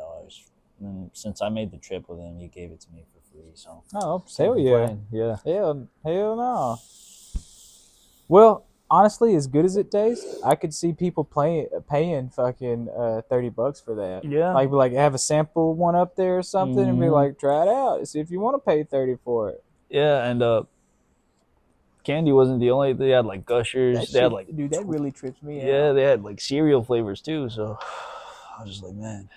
Speaker 3: And since I made the trip with him, he gave it to me for free. So
Speaker 2: Oh,
Speaker 3: can't
Speaker 2: hell yeah.
Speaker 3: complain. Yeah.
Speaker 2: Hell no. Well, honestly, as good as it tastes, I could see people paying fucking $30 for that.
Speaker 3: Yeah.
Speaker 2: Like have a sample one up there or something, and be
Speaker 3: Mhm.
Speaker 2: like, try it out, see if you want to pay 30 for it.
Speaker 3: Yeah, and candy wasn't the only. They had like Gushers. They had like
Speaker 2: dude, that really trips me out.
Speaker 3: yeah, they had like cereal flavors too. So I was just like, man,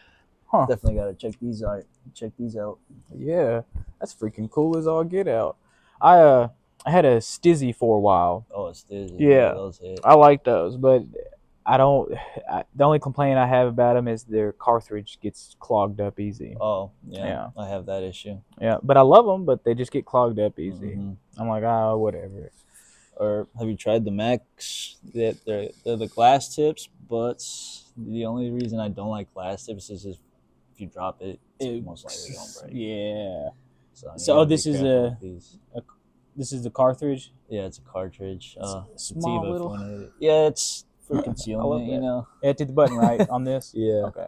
Speaker 3: definitely gotta check these out.
Speaker 2: Yeah, that's freaking cool as all get out. I had a Stizzy for a while.
Speaker 3: Oh, it's this.
Speaker 2: Yeah.
Speaker 3: Those hit.
Speaker 2: I like those, but the only complaint I have about them is their cartridge gets clogged up easy.
Speaker 3: Oh, yeah.
Speaker 2: Yeah.
Speaker 3: I have that issue.
Speaker 2: Yeah, but I love them, but they just get clogged up easy.
Speaker 3: Mhm.
Speaker 2: I'm like, oh, whatever.
Speaker 3: Or have you tried the Max? They're the glass tips, but the only reason I don't like glass tips is if you drop it, it's most likely gonna break.
Speaker 2: Yeah.
Speaker 3: So
Speaker 2: So
Speaker 3: you
Speaker 2: this
Speaker 3: gotta be
Speaker 2: is
Speaker 3: careful with these.
Speaker 2: this is the cartridge.
Speaker 3: Yeah, it's a cartridge.
Speaker 2: Small
Speaker 3: Sativa
Speaker 2: little.
Speaker 3: formulated. Yeah, it's for
Speaker 2: I
Speaker 3: concealment,
Speaker 2: love that. Yeah, to the button right on this.
Speaker 3: Yeah.
Speaker 2: Okay.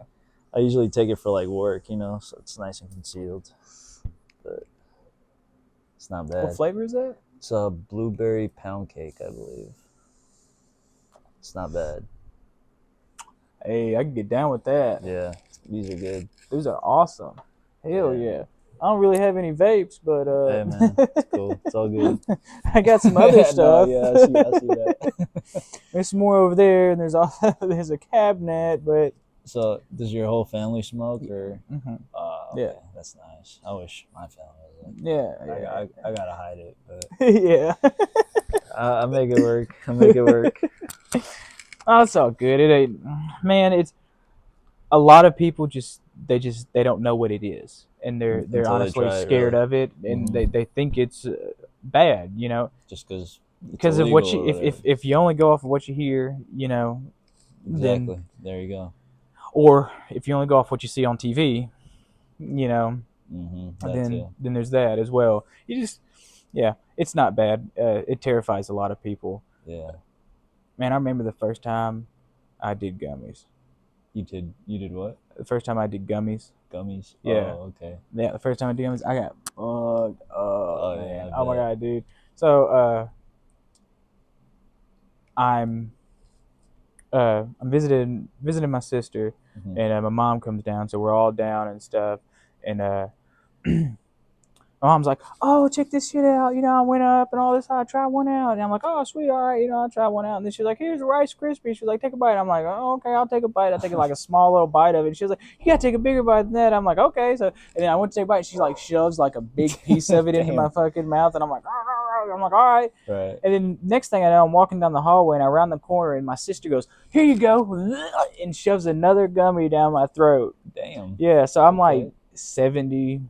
Speaker 3: I usually take it for like work, so it's nice and concealed. But it's not bad.
Speaker 2: What flavor is that?
Speaker 3: It's a blueberry pound cake, I believe. It's not bad.
Speaker 2: Hey, I can get down with that.
Speaker 3: Yeah, these are good.
Speaker 2: Those are awesome. Hell
Speaker 3: Yeah.
Speaker 2: yeah. I don't really have any vapes, but
Speaker 3: Hey man, it's cool. It's all good.
Speaker 2: I got some other stuff.
Speaker 3: No, yeah, I see that.
Speaker 2: There's some more over there, and there's a cabinet, but
Speaker 3: So, does your whole family smoke, or? Okay,
Speaker 2: Yeah.
Speaker 3: that's nice. I wish my family was like.
Speaker 2: yeah.
Speaker 3: I gotta hide it, but
Speaker 2: Yeah.
Speaker 3: I make it work.
Speaker 2: Oh, it's all good. It ain't, man. It's a lot of people they don't know what it is, and they're
Speaker 3: Until they
Speaker 2: honestly
Speaker 3: try it,
Speaker 2: scared
Speaker 3: really.
Speaker 2: of it, and
Speaker 3: Mhm.
Speaker 2: they think it's bad,
Speaker 3: just
Speaker 2: because of what you if you only go off of what you hear,
Speaker 3: exactly.
Speaker 2: then,
Speaker 3: There you go.
Speaker 2: or if you only go off what you see on TV,
Speaker 3: That too.
Speaker 2: then there's that as well. It's not bad. It terrifies a lot of people.
Speaker 3: Yeah.
Speaker 2: Man, I remember the first time I did gummies.
Speaker 3: You did what?
Speaker 2: The first time I did gummies.
Speaker 3: Gummies?
Speaker 2: Yeah.
Speaker 3: Oh, okay.
Speaker 2: Yeah, the first time I did gummies, I got bugged up.
Speaker 3: Oh,
Speaker 2: Man.
Speaker 3: yeah, I
Speaker 2: Oh my
Speaker 3: bet.
Speaker 2: god, dude. So I'm visiting my sister,
Speaker 3: Mhm.
Speaker 2: and my mom comes down, so we're all down and stuff, and my mom's like, oh, check this shit out. I went up and all this. I tried one out. And I'm like, oh, sweet. All right. I tried one out. And then she's like, here's a Rice Krispie. She's like, take a bite. I'm like, oh, okay, I'll take a bite. I take like a small little bite of it. She was like, you got to take a bigger bite than that. I'm like, okay. So, and then I went to take a bite. And she like shoves like a big piece of it into my fucking mouth. And I'm like, all right.
Speaker 3: Right.
Speaker 2: And then next thing I know, I'm walking down the hallway and I round the corner and my sister goes, here you go. And shoves another gummy down my throat.
Speaker 3: Damn.
Speaker 2: Yeah. So I'm like 70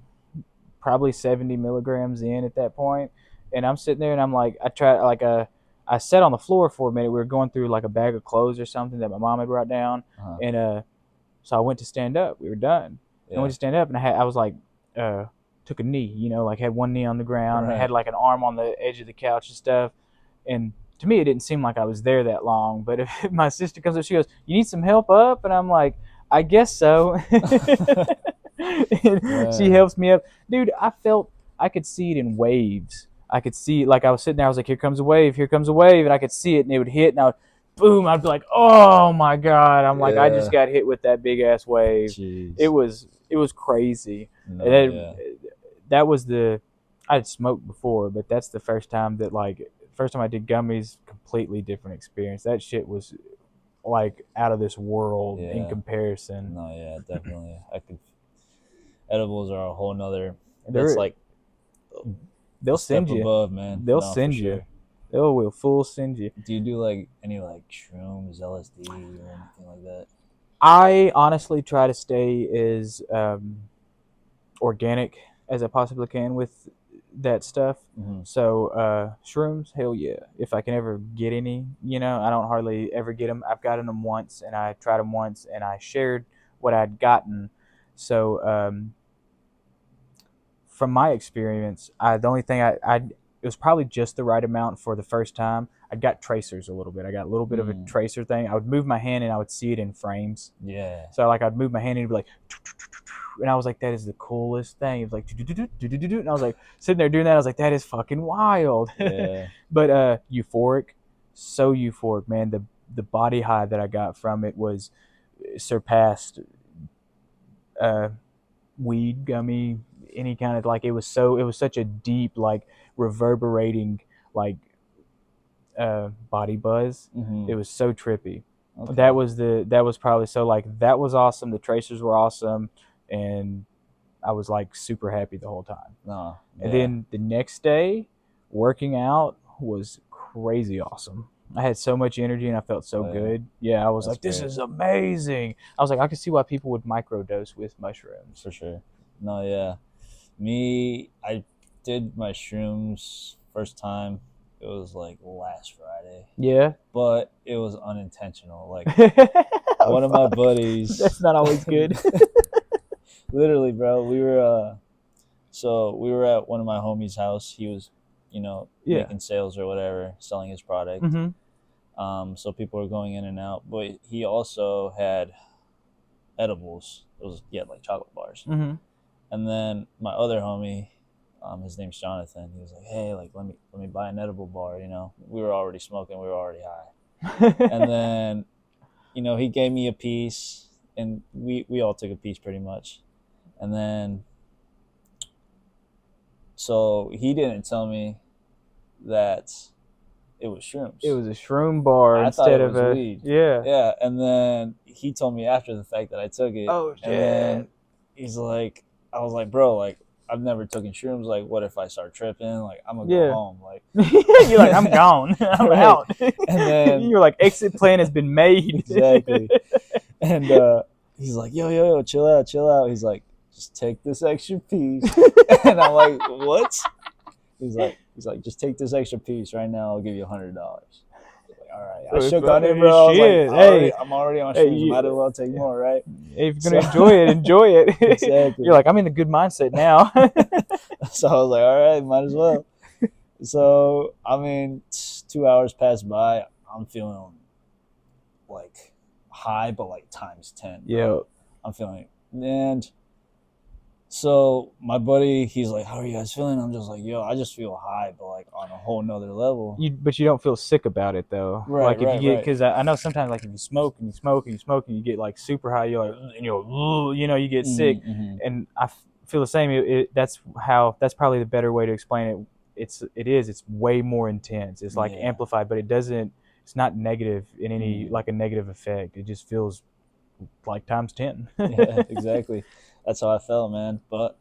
Speaker 2: milligrams in at that point, and I'm sitting there and I'm like, I sat on the floor for a minute. We were going through like a bag of clothes or something that my mom had brought down, and so I went to stand up. We were done. Yeah. I went to stand up and I was like, took a knee, like had one knee on the ground, right. I had like an arm on the edge of the couch and stuff, and to me it didn't seem like I was there that long. But if my sister comes up, she goes, "You need some help up?" And I'm like, "I guess so." Yeah. She helps me up, dude. I could see it in waves. I could see, like, I was sitting there, I was like, here comes a wave, and I could see it, and it would hit, and boom, I'd be like, oh my god. I'm like, I just got hit with that big ass wave. Jeez. It was crazy. That was I'd smoked before, but that's the first time I did gummies. Completely different experience. That shit was like out of this world in comparison.
Speaker 3: No, yeah, definitely. Edibles are a whole nother. It's like
Speaker 2: they'll send you
Speaker 3: above, man.
Speaker 2: They'll send you. Sure. They will full send you.
Speaker 3: Do you do like any like shrooms, LSD, or anything like that?
Speaker 2: I honestly try to stay as organic as I possibly can with that stuff. Mm-hmm. So shrooms, hell yeah. If I can ever get any, I don't hardly ever get them. I've gotten them once, and I tried them once, and I shared what I'd gotten. So from my experience, the only thing it was probably just the right amount for the first time. I got tracers a little bit. I got a little bit of a tracer thing. I would move my hand and I would see it in frames.
Speaker 3: Yeah.
Speaker 2: So like I'd move my hand and it'd be like, and I was like, that is the coolest thing. It was like, and I was like sitting there doing that. I was like, that is fucking wild. Yeah. But euphoric, so euphoric, man. The body high that I got from it was surpassed weed, gummy, any kind of, like, it was such a deep, like, reverberating, like, body buzz. Mm-hmm. It was so trippy. Okay. That was probably, so, like, that was awesome. The tracers were awesome, and I was like super happy the whole time. Oh, yeah. And then the next day, working out was crazy awesome. I had so much energy and I felt so good. Yeah, I was like, this is amazing. I was like, I could see why people would microdose with mushrooms.
Speaker 3: For sure. No, yeah. Me, I did my shrooms first time. It was like last Friday.
Speaker 2: Yeah.
Speaker 3: But it was unintentional. Like one of my buddies.
Speaker 2: That's not always good.
Speaker 3: Literally, bro. We were at one of my homies' house. He was, making sales or whatever, selling his product. Mm-hmm. So people were going in and out. But he also had edibles. He had like chocolate bars. Mm-hmm. And then my other homie, his name's Jonathan. He was like, "Hey, like let me buy an edible bar." We were already smoking. We were already high. And then, he gave me a piece, and we all took a piece pretty much. And then, so he didn't tell me that it was shrooms.
Speaker 2: It was a shroom bar instead of a weed. Yeah.
Speaker 3: Yeah. And then he told me after the fact that I took it.
Speaker 2: Oh shit.
Speaker 3: And then he's like, I was like, bro, like, I've never taken shrooms. Like, what if I start tripping? Like, I'm gonna go home. Like,
Speaker 2: you're like, I'm gone. I'm out.
Speaker 3: And then
Speaker 2: you're like, exit plan has been made.
Speaker 3: Exactly. And he's like, yo, chill out. He's like, just take this extra piece. And I'm like, what? He's like, just take this extra piece right now. I'll give you $100. All right, I shook on it, bro. I'm already on shrooms. Might as well take more, right?
Speaker 2: Hey, if you're gonna enjoy it. Exactly. You're like, I'm in a good mindset now.
Speaker 3: So I was like, all right, might as well. So 2 hours passed by. I'm feeling like high, but like times 10.
Speaker 2: Yeah.
Speaker 3: I'm feeling, and so my buddy, he's like, how are you guys feeling? I'm just like, yo, I just feel high, but like on a whole nother level.
Speaker 2: But you don't feel sick about it though.
Speaker 3: Right,
Speaker 2: like if
Speaker 3: right,
Speaker 2: you get, because I know sometimes like if you smoke and you get like super high, you're like, and you get sick. Mm-hmm. And feel the same. That's probably the better way to explain it. It's way more intense. It's like amplified, but it's not negative in any like a negative effect. It just feels like times 10.
Speaker 3: Yeah, exactly. That's how I felt, man. But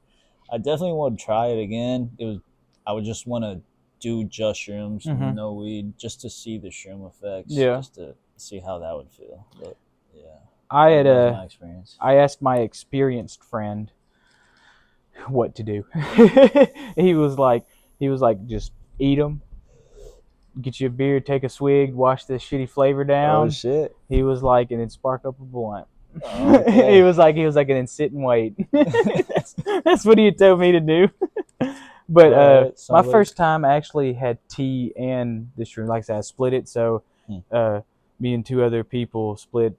Speaker 3: I definitely want to try it again. I would just want to do just shrooms, no weed, just to see the shroom effects, just to see how that would feel. But yeah, that was my experience.
Speaker 2: I asked my experienced friend what to do. he was like, just eat them, get you a beer, take a swig, wash the shitty flavor down.
Speaker 3: Oh shit!
Speaker 2: He was like, and then spark up a blunt.
Speaker 3: Okay.
Speaker 2: he was like, and then sit and wait. that's what he told me to do. But my first time I actually had tea and the shroom. Like I said, I split it. So me and 2 other people split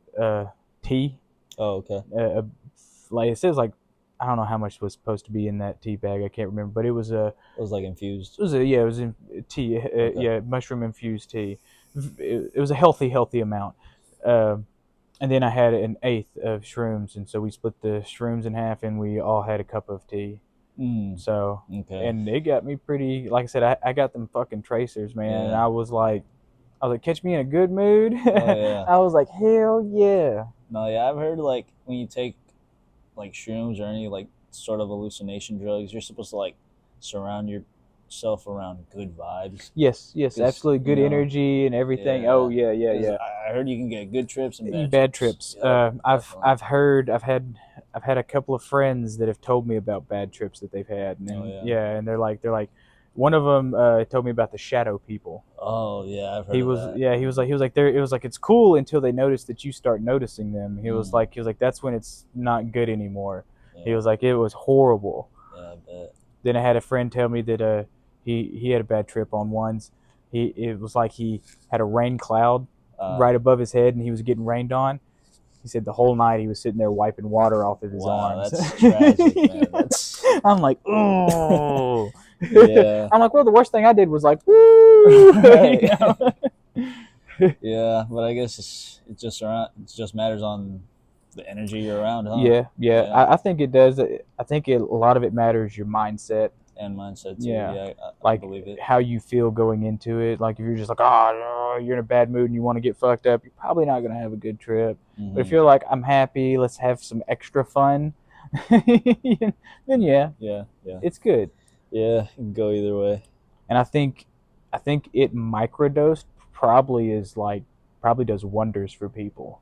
Speaker 2: tea.
Speaker 3: Oh, okay.
Speaker 2: Like it says, like I don't know how much was supposed to be in that tea bag. I can't remember, but it was
Speaker 3: It was like infused.
Speaker 2: It was in tea. Yeah, mushroom infused tea. It was a healthy amount. And then I had an 1/8 of shrooms, and so we split the shrooms in half, and we all had a cup of tea. So, and it got me pretty. Like I said, I got them fucking tracers, man. And I was like, catch me in a good mood.
Speaker 3: Oh, yeah.
Speaker 2: I was like, hell yeah.
Speaker 3: No, yeah, I've heard like when you take like shrooms or any like sort of hallucination drugs, you're supposed to like surround yourself around good vibes.
Speaker 2: Yes, absolutely. Good energy and everything. Yeah. Oh yeah.
Speaker 3: I heard you can get good trips and
Speaker 2: bad trips. Yep, I've had a couple of friends that have told me about bad trips that they've had, and and they're like one of them told me about the shadow people.
Speaker 3: Oh yeah, I've heard.
Speaker 2: He was like there. It was like it's cool until they notice that you start noticing them. He was like that's when it's not good anymore. Yeah. He was like it was horrible.
Speaker 3: Yeah, I bet.
Speaker 2: Then I had a friend tell me that he had a bad trip on ones. It was like he had a rain cloud right above his head, and he was getting rained on. He said the whole night he was sitting there wiping water off of his arms.
Speaker 3: That's tragic, man.
Speaker 2: I'm like, oh.
Speaker 3: Yeah.
Speaker 2: I'm like, well, the worst thing I did was like, woo.
Speaker 3: Right. Yeah, but I guess it just matters on the energy you're around, huh?
Speaker 2: Yeah. I think it does. I think a lot of it matters your mindset.
Speaker 3: And mindset too.
Speaker 2: Yeah,
Speaker 3: I believe it.
Speaker 2: How you feel going into it. Like if you're just like, oh, you're in a bad mood and you want to get fucked up, you're probably not gonna have a good trip. But if you're like, I'm happy, let's have some extra fun, then yeah, it's good.
Speaker 3: Yeah, it can go either way.
Speaker 2: And I think it microdosed probably does wonders for people.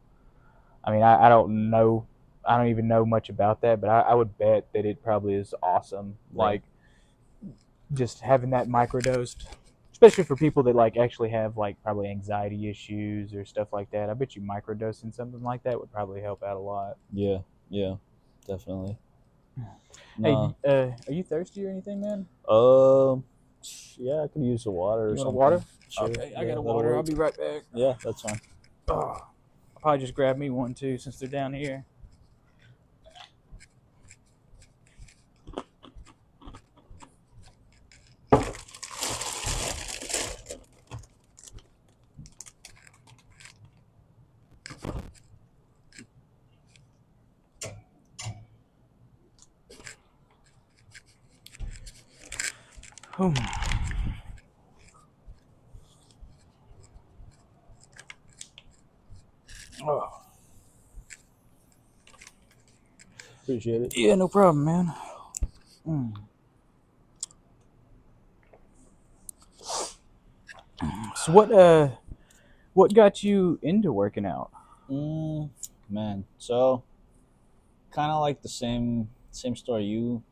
Speaker 2: I mean, I don't know, I don't even know much about that, but I would bet that it probably is awesome. Yeah. Like just having that microdosed, especially for people that like actually have like probably anxiety issues or stuff like that. I bet you microdosing something like that would probably help out a lot.
Speaker 3: Yeah, definitely.
Speaker 2: No. Hey, are you thirsty or anything, man?
Speaker 3: Yeah, I could use some water or something.
Speaker 2: Water?
Speaker 3: Sure.
Speaker 2: Okay, I got a water. I'll be right back.
Speaker 3: Yeah, that's fine.
Speaker 2: I'll probably just grab me one too since they're down here. Oh.
Speaker 3: Appreciate it.
Speaker 2: Yeah, no problem, man. So what got you into working out?
Speaker 3: Man, so kind of like the same story you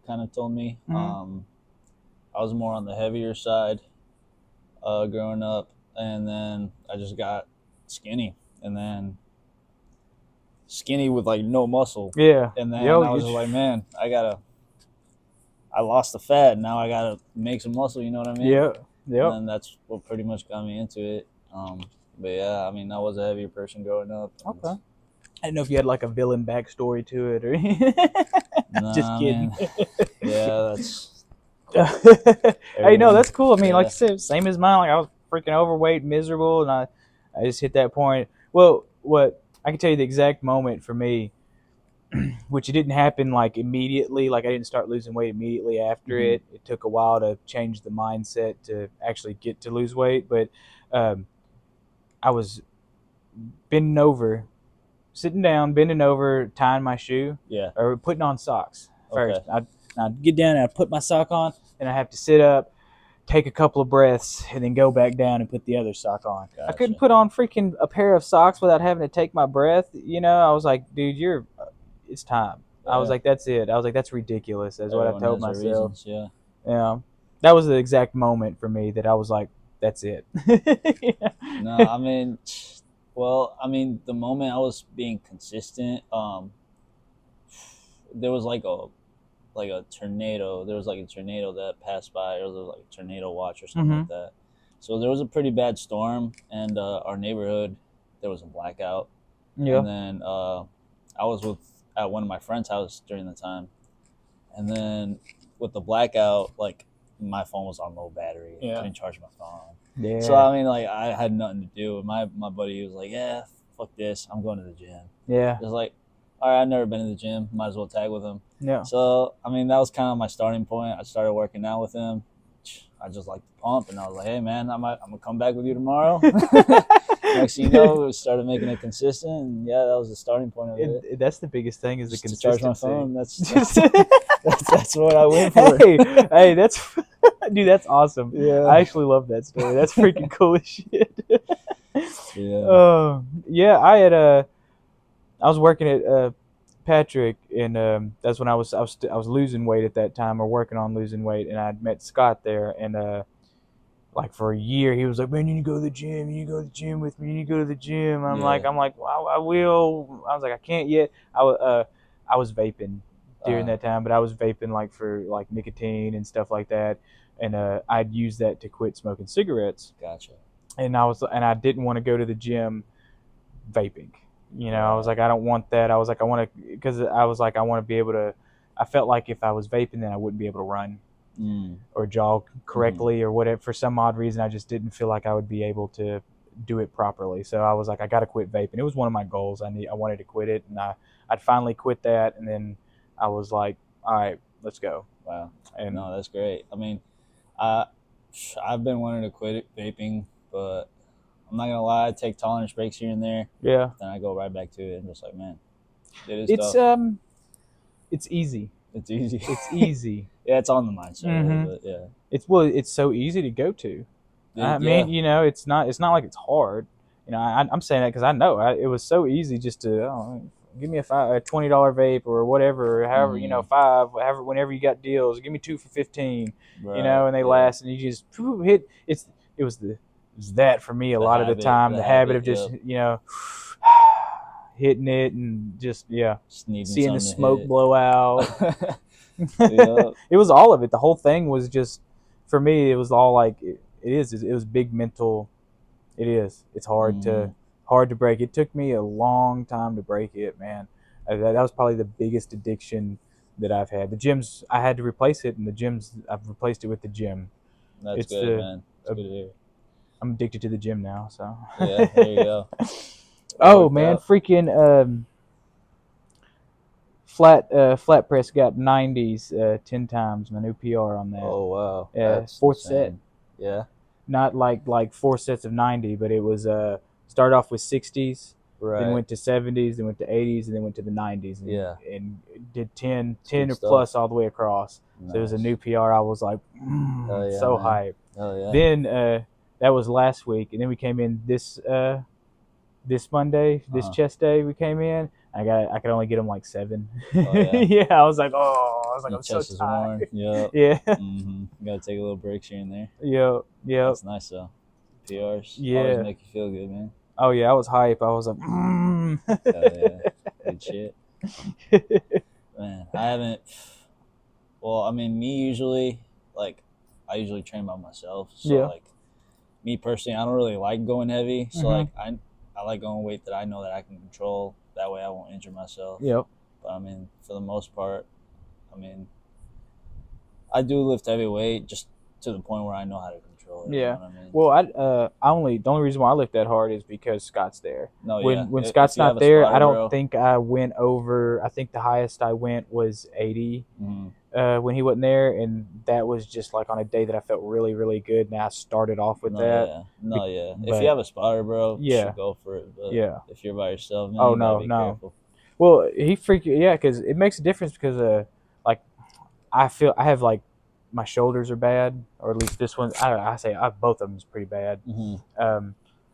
Speaker 3: kind of told me. I was more on the heavier side growing up, and then I just got skinny, and then skinny with like no muscle.
Speaker 2: Yeah.
Speaker 3: And then I was just like, man, I lost the fat, now I gotta make some muscle, you know what I mean?
Speaker 2: Yeah.
Speaker 3: And then that's what pretty much got me into it. But yeah, I mean, I was a heavier person growing up.
Speaker 2: Okay. I didn't know if you had like a villain backstory to it or
Speaker 3: Nah,
Speaker 2: just kidding.
Speaker 3: Yeah, that's
Speaker 2: hey, no, that's cool. I mean, like I said, same as mine. Like I was freaking overweight, miserable, and I just hit that point. Well, what I can tell you the exact moment for me. which it didn't happen like immediately. Like I didn't start losing weight immediately after it. It took a while to change the mindset to actually get to lose weight. But I was sitting down, bending over, tying my shoe, or putting on socks first. Okay. I'd get down and I'd put my sock on, and I have to sit up, take a couple of breaths, and then go back down and put the other sock on. Gotcha. I couldn't put on freaking a pair of socks without having to take my breath. I was like, dude, it's time. Yeah. I was like, that's it. I was like, that's ridiculous. That's what I told myself. Reasons, yeah. That was the exact moment for me that I was like, that's it.
Speaker 3: Yeah. No, I mean, the moment I was being consistent, there was like a tornado. There was like a tornado that passed by, or there was like a tornado watch or something like that. So there was a pretty bad storm, and our neighborhood, there was a blackout. Yeah. And then I was at one of my friend's house during the time, and then with the blackout, like my phone was on low battery. I couldn't charge my phone. Yeah. So I mean, like I had nothing to do. My buddy was like, "Yeah, fuck this, I'm going to the gym." Yeah. It was like, all right, I've never been to the gym. Might as well tag with him. Yeah. So I mean, that was kind of my starting point. I started working out with him. I just like to pump, and I was like, "Hey, man, I'm gonna come back with you tomorrow." Next thing you know, we started making it consistent, and yeah, that was the starting point of it.
Speaker 2: That's the biggest thing is just the consistency.
Speaker 3: To charge my phone. That's what I went for.
Speaker 2: Hey, dude, that's awesome. Yeah. I actually love that story. That's freaking cool as shit. Yeah. I was working at Patrick, and that's when I was losing weight at that time, or working on losing weight, and I'd met Scott there, and like for a year he was like, "Man, you need to go to the gym. You need to go to the gym with me. You need to go to the gym." I'm like, well, I will. I was like, I can't yet. I was vaping during that time, but I was vaping like for like nicotine and stuff like that, and I'd use that to quit smoking cigarettes.
Speaker 3: Gotcha.
Speaker 2: And I didn't want to go to the gym vaping. I was like, I don't want that. I was like, I want to be able to. I felt like if I was vaping, then I wouldn't be able to run or jog correctly or whatever. For some odd reason, I just didn't feel like I would be able to do it properly. So I was like, I got to quit vaping. It was one of my goals. I wanted to quit it, and I'd finally quit that, and then I was like, all right, let's go.
Speaker 3: Wow. And no, that's great. I mean, I've been wanting to quit vaping, but I'm not gonna lie, I take tolerance breaks here and there. Yeah. Then I go right back to it and just like, man,
Speaker 2: it's easy.
Speaker 3: It's easy.
Speaker 2: It's easy.
Speaker 3: Yeah, it's on the mindset. But yeah.
Speaker 2: It's so easy to go to. I mean, it's not like it's hard. I'm saying that because I know it was so easy just to give me a $20 vape or whatever, however, $5, whenever you got deals, give me 2 for $15, right, and they last, and you just hit. It was that for me a lot of the time, the habit of just hitting it and just seeing the smoke blow out. It was all of it. The whole thing was just, for me, it was all like it was big mental. It is. It's hard to break. It took me a long time to break it, man. That was probably the biggest addiction that I've had. The gyms, I had to replace it, and the gyms, I've replaced it with the gym.
Speaker 3: That's good, man. That's good to hear.
Speaker 2: I'm addicted to the gym now, so.
Speaker 3: Yeah, there you go.
Speaker 2: Oh, man, freaking flat press got 90s 10 times, my new PR on that.
Speaker 3: Oh, wow.
Speaker 2: Yeah, fourth set.
Speaker 3: Yeah.
Speaker 2: Not like 4 sets of 90, but it was started off with 60s, right, then went to 70s, then went to 80s, and then went to the 90s, and did 10 or plus all the way across. Nice. So it was a new PR. I was like, so hyped. Then that was last week, and then we came in this Monday, this chest day we came in. I could only get them like 7. Yeah, I was like, I'm so tired.
Speaker 3: Yep.
Speaker 2: Yeah.
Speaker 3: You gotta take a little breaks here and there.
Speaker 2: Yeah.
Speaker 3: That's nice though. PRs always make you feel good, man.
Speaker 2: Oh yeah, I was hype. I was like,
Speaker 3: good shit. Man, I haven't. Well, I mean, me usually, like, I usually train by myself. So like, me personally, I don't really like going heavy. So like, I like going weight that I know that I can control. That way I won't injure myself.
Speaker 2: Yep.
Speaker 3: But I mean, for the most part, I mean, I do lift heavy weight just to the point where I know how to control You
Speaker 2: Yeah.
Speaker 3: know what I mean?
Speaker 2: Well, the only reason why I lift that hard is because Scott's there.
Speaker 3: No,
Speaker 2: When
Speaker 3: If
Speaker 2: Scott's
Speaker 3: you have
Speaker 2: not
Speaker 3: a
Speaker 2: there,
Speaker 3: spotter,
Speaker 2: I don't
Speaker 3: bro.
Speaker 2: think I went over. I think the highest I went was 80 when he wasn't there, and that was just like on a day that I felt really, really good. And I started off with that.
Speaker 3: If you have a spotter, bro, you
Speaker 2: Yeah.
Speaker 3: should go for it. But
Speaker 2: Yeah.
Speaker 3: if you're by yourself, man,
Speaker 2: Oh
Speaker 3: you gotta
Speaker 2: no,
Speaker 3: be
Speaker 2: no.
Speaker 3: careful.
Speaker 2: Well, because it makes a difference because like I feel I have like my shoulders are bad, or at least this one. I say both of them is pretty bad.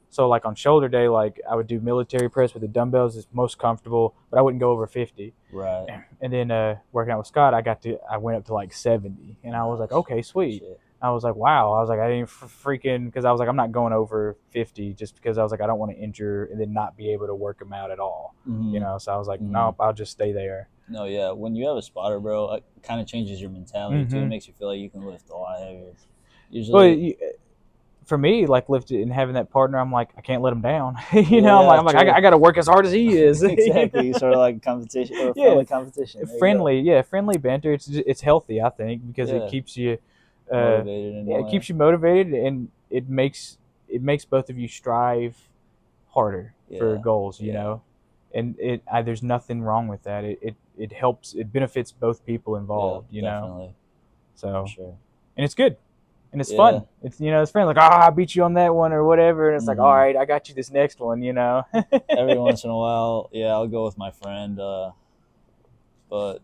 Speaker 2: So like on shoulder day, like I would do military press with the dumbbells. It's most comfortable, but I wouldn't go over 50.
Speaker 3: Right.
Speaker 2: And then working out with Scott, I went up to like 70, and I was like, okay, sweet.
Speaker 3: Shit.
Speaker 2: I was like, wow. I was like, I didn't freaking, because I was like, I'm not going over 50 just because I was like, I don't want to injure and then not be able to work them out at all. So I was like, nope, I'll just stay there.
Speaker 3: No, yeah. When you have a spotter, bro, it kind of changes your mentality too. It makes you feel like you can lift a lot heavier. Usually,
Speaker 2: for me, like lifting and having that partner, I'm like, I can't let him down. I'm like, I got to work as hard as he is.
Speaker 3: Exactly, sort of like competition or friendly competition.
Speaker 2: Friendly banter. It's healthy, I think, because it keeps you
Speaker 3: motivated.
Speaker 2: It keeps you motivated, and it makes both of you strive harder for goals. You know, and there's nothing wrong with that. It helps. It benefits both people involved. You know, so
Speaker 3: sure.
Speaker 2: And it's good. And it's fun. It's it's fun. Like, I beat you on that one or whatever. And it's like, all right, I got you this next one.
Speaker 3: Every once in a while, I'll go with my friend. But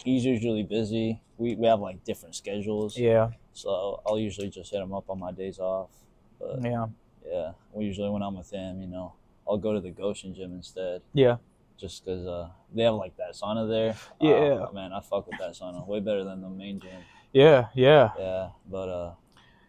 Speaker 3: he's usually busy. We have like different schedules.
Speaker 2: Yeah.
Speaker 3: So I'll usually just hit him up on my days off. But yeah. Usually when I'm with him, I'll go to the Goshen gym instead.
Speaker 2: Yeah.
Speaker 3: Just because they have like that sauna there.
Speaker 2: Yeah.
Speaker 3: Man, I fuck with that sauna way better than the main gym.
Speaker 2: Yeah.
Speaker 3: But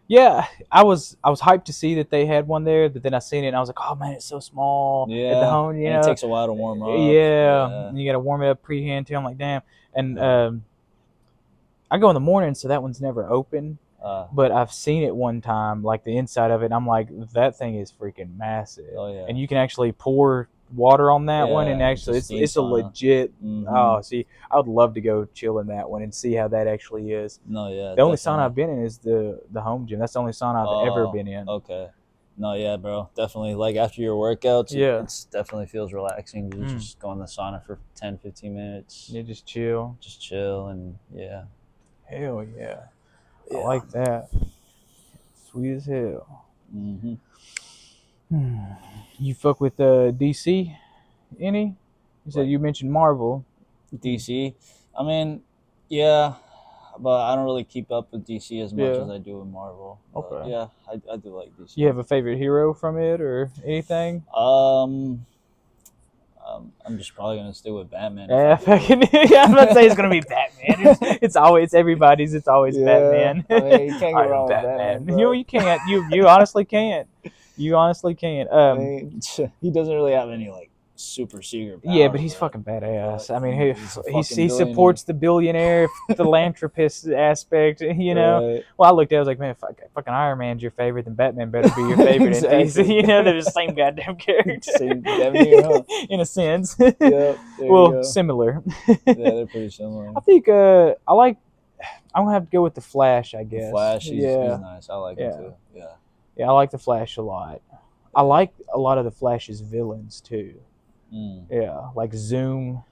Speaker 2: yeah, I was hyped to see that they had one there, but then I seen it and I was like, oh man, it's so small at the home.
Speaker 3: And it takes a while to warm up.
Speaker 2: Yeah. And you got to warm it up pre-hand too. I'm like, damn. And I go in the morning, so that one's never open. But I've seen it one time, like the inside of it, and I'm like, that thing is freaking massive.
Speaker 3: Oh yeah.
Speaker 2: And you can actually pour water on that one, and actually it's a legit. Oh, see, I would love to go chill in that one and see how that actually is.
Speaker 3: No, yeah.
Speaker 2: The only sauna I've been in is the home gym. That's the only sauna I've ever been in.
Speaker 3: Okay. No, yeah, bro. Definitely. Like after your workouts, it definitely feels relaxing to just go in the sauna for 10, 15 minutes.
Speaker 2: Yeah, just chill.
Speaker 3: And
Speaker 2: Hell yeah. I like that. Sweet as hell. You fuck with DC any? You said you mentioned Marvel.
Speaker 3: DC? I mean, yeah, but I don't really keep up with DC as much as I do with Marvel. But yeah, I do like DC.
Speaker 2: You have a favorite hero from it or anything?
Speaker 3: I'm just probably gonna stay with Batman.
Speaker 2: Yeah, I'm about to say it's gonna be Batman. It's always everybody's. It's always Batman.
Speaker 3: I mean, you can't go wrong with Batman. Bro.
Speaker 2: You can't. You honestly can't. You honestly can't.
Speaker 3: I mean, he doesn't really have any like super secret powers.
Speaker 2: Yeah, but he's fucking badass. I mean, he supports the billionaire philanthropist aspect. Right. Well, I looked at it, I was like, man, fucking Iron Man's your favorite, then Batman better be your favorite. Exactly. In DC. They're the same goddamn character.
Speaker 3: Same damn near, huh?
Speaker 2: In a sense.
Speaker 3: Yep.
Speaker 2: Well, similar.
Speaker 3: Yeah, they're pretty similar.
Speaker 2: I think I'm gonna have to go with the Flash, I guess.
Speaker 3: The Flash, he's nice. I like him too.
Speaker 2: Yeah, I like the Flash a lot. I like a lot of the Flash's villains too. Yeah, like Zoom.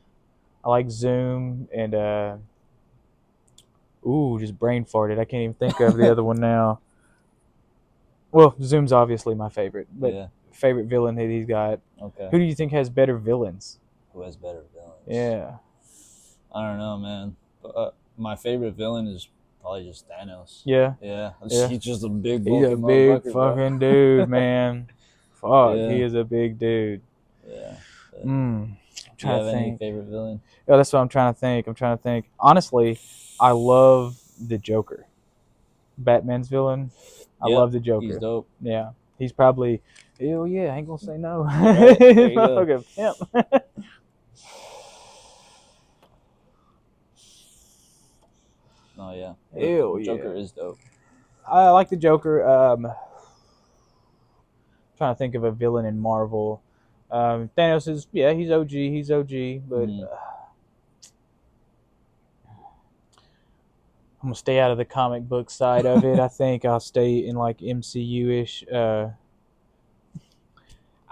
Speaker 2: I like Zoom and just brain farted. I can't even think of the other one now. Well, Zoom's obviously my favorite, but favorite villain that he's got.
Speaker 3: Okay.
Speaker 2: Who do you think has better villains?
Speaker 3: Who has better villains?
Speaker 2: Yeah.
Speaker 3: I don't know, man. My favorite villain is probably just Thanos.
Speaker 2: Yeah.
Speaker 3: Yeah. He's just a big.
Speaker 2: He's a big fucking dude, man. Fuck, he is a big dude.
Speaker 3: Yeah.
Speaker 2: I'm trying to think.
Speaker 3: Any favorite villain?
Speaker 2: Oh, that's what I'm trying to think. Honestly, I love the Joker. Batman's villain. I love the Joker.
Speaker 3: He's dope.
Speaker 2: Yeah. He's probably, hell yeah, I ain't gonna say no.
Speaker 3: Right, there you go. Oh yeah.
Speaker 2: Hell yeah.
Speaker 3: Joker is dope.
Speaker 2: I like the Joker. Trying to think of a villain in Marvel. Thanos is he's OG, but I'm gonna stay out of the comic book side of it. I think I'll stay in like MCU-ish.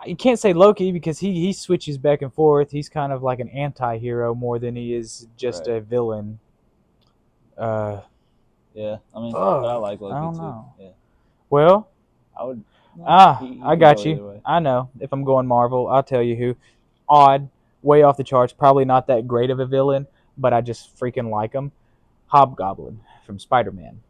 Speaker 2: You can't say Loki because he switches back and forth. He's kind of like an anti-hero more than he is just a villain.
Speaker 3: Yeah, I mean, but I like Loki
Speaker 2: I don't
Speaker 3: too.
Speaker 2: know.
Speaker 3: Yeah.
Speaker 2: I
Speaker 3: would.
Speaker 2: I got you. I know. If I'm going Marvel, I'll tell you who. Odd, way off the charts. Probably not that great of a villain, but I just freaking like him. Hobgoblin from Spider-Man.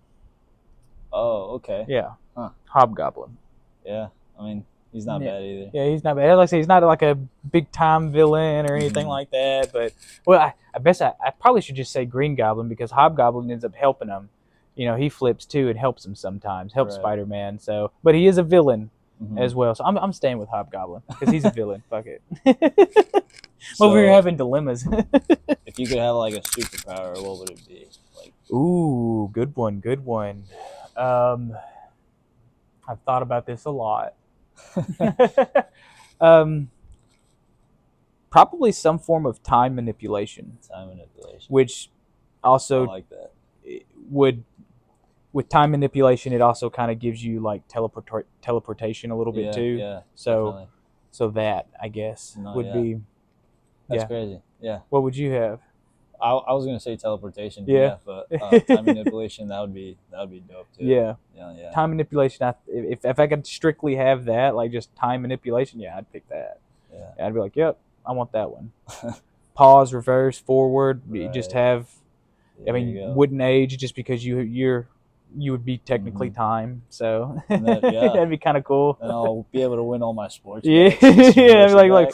Speaker 3: Oh, okay.
Speaker 2: Yeah.
Speaker 3: Huh.
Speaker 2: Hobgoblin.
Speaker 3: Yeah, I mean, he's not bad either.
Speaker 2: Yeah, he's not bad. Like I say, he's not like a big time villain or anything like that. But I probably should just say Green Goblin because Hobgoblin ends up helping him. He flips too and helps him sometimes. Helps Spider-Man. So, but he is a villain as well. So I'm staying with Hobgoblin because he's a villain. Fuck it. Over here having dilemmas.
Speaker 3: If you could have like a superpower, what would it be? Like,
Speaker 2: ooh, good one. I've thought about this a lot. Probably some form of time manipulation. Which also
Speaker 3: I like that.
Speaker 2: With time manipulation, it also kind of gives you like teleportation a little bit too.
Speaker 3: Yeah.
Speaker 2: So that I guess would be.
Speaker 3: That's crazy. Yeah.
Speaker 2: What would you have?
Speaker 3: I was gonna say teleportation.
Speaker 2: Yeah.
Speaker 3: But time manipulation that would be dope too.
Speaker 2: Yeah.
Speaker 3: Yeah.
Speaker 2: Time manipulation. If I could strictly have that, like just time manipulation, I'd pick that.
Speaker 3: Yeah.
Speaker 2: I'd be like, yep, I want that one. Pause, reverse, forward. You just have. I mean, wouldn't age just because you would be technically time, so that'd be kind of cool.
Speaker 3: And I'll be able to win all my sports.
Speaker 2: Yeah, like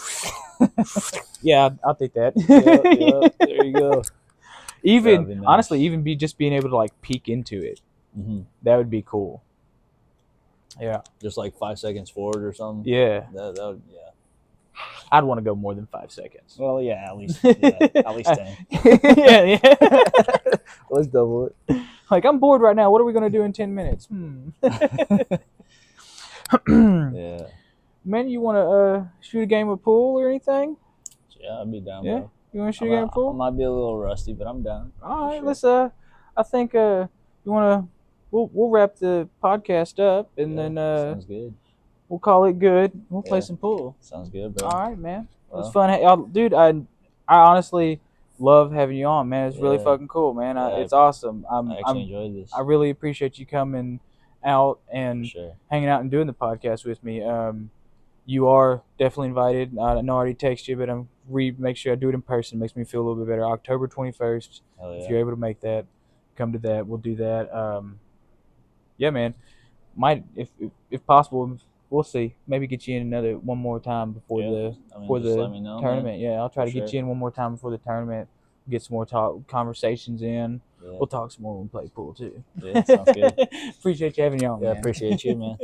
Speaker 2: yeah, I'll take that.
Speaker 3: Yep, there you go.
Speaker 2: Even nice. Honestly, even being able to like peek into it, that would be cool. Yeah,
Speaker 3: just like 5 seconds forward or something.
Speaker 2: Yeah,
Speaker 3: that would
Speaker 2: I'd want to go more than 5 seconds.
Speaker 3: Well, yeah, at least 10.
Speaker 2: yeah.
Speaker 3: Let's double it.
Speaker 2: Like, I'm bored right now. What are we gonna do in 10 minutes?
Speaker 3: Yeah.
Speaker 2: Man, you want to shoot a game of pool or anything?
Speaker 3: Yeah, I'd be down.
Speaker 2: Yeah,
Speaker 3: bro.
Speaker 2: You want to shoot a game of pool?
Speaker 3: I might be a little rusty, but I'm down.
Speaker 2: All right, sure. I think you want to. We'll wrap the podcast up and then
Speaker 3: sounds good.
Speaker 2: We'll call it good. We'll play some pool.
Speaker 3: Sounds good, bro.
Speaker 2: All right, man. It was fun, dude. I honestly love having you on, man. It's really fucking cool, man. It's awesome.
Speaker 3: I actually enjoyed this.
Speaker 2: I really appreciate you coming out and hanging out and doing the podcast with me. You are definitely invited. I know I already texted you, but I'm make sure I do it in person. It makes me feel a little bit better. October 21st. If you're able to make that, come to that. We'll do that. Yeah, man. Might if possible. We'll see. Maybe get you in one more time before the tournament. Man. Yeah, I'll try to get you in one more time before the tournament. Get some more conversations in. Yeah. We'll talk some more when we play pool too.
Speaker 3: Yeah, sounds good.
Speaker 2: Appreciate you having you on.
Speaker 3: Yeah, man. Appreciate you, man.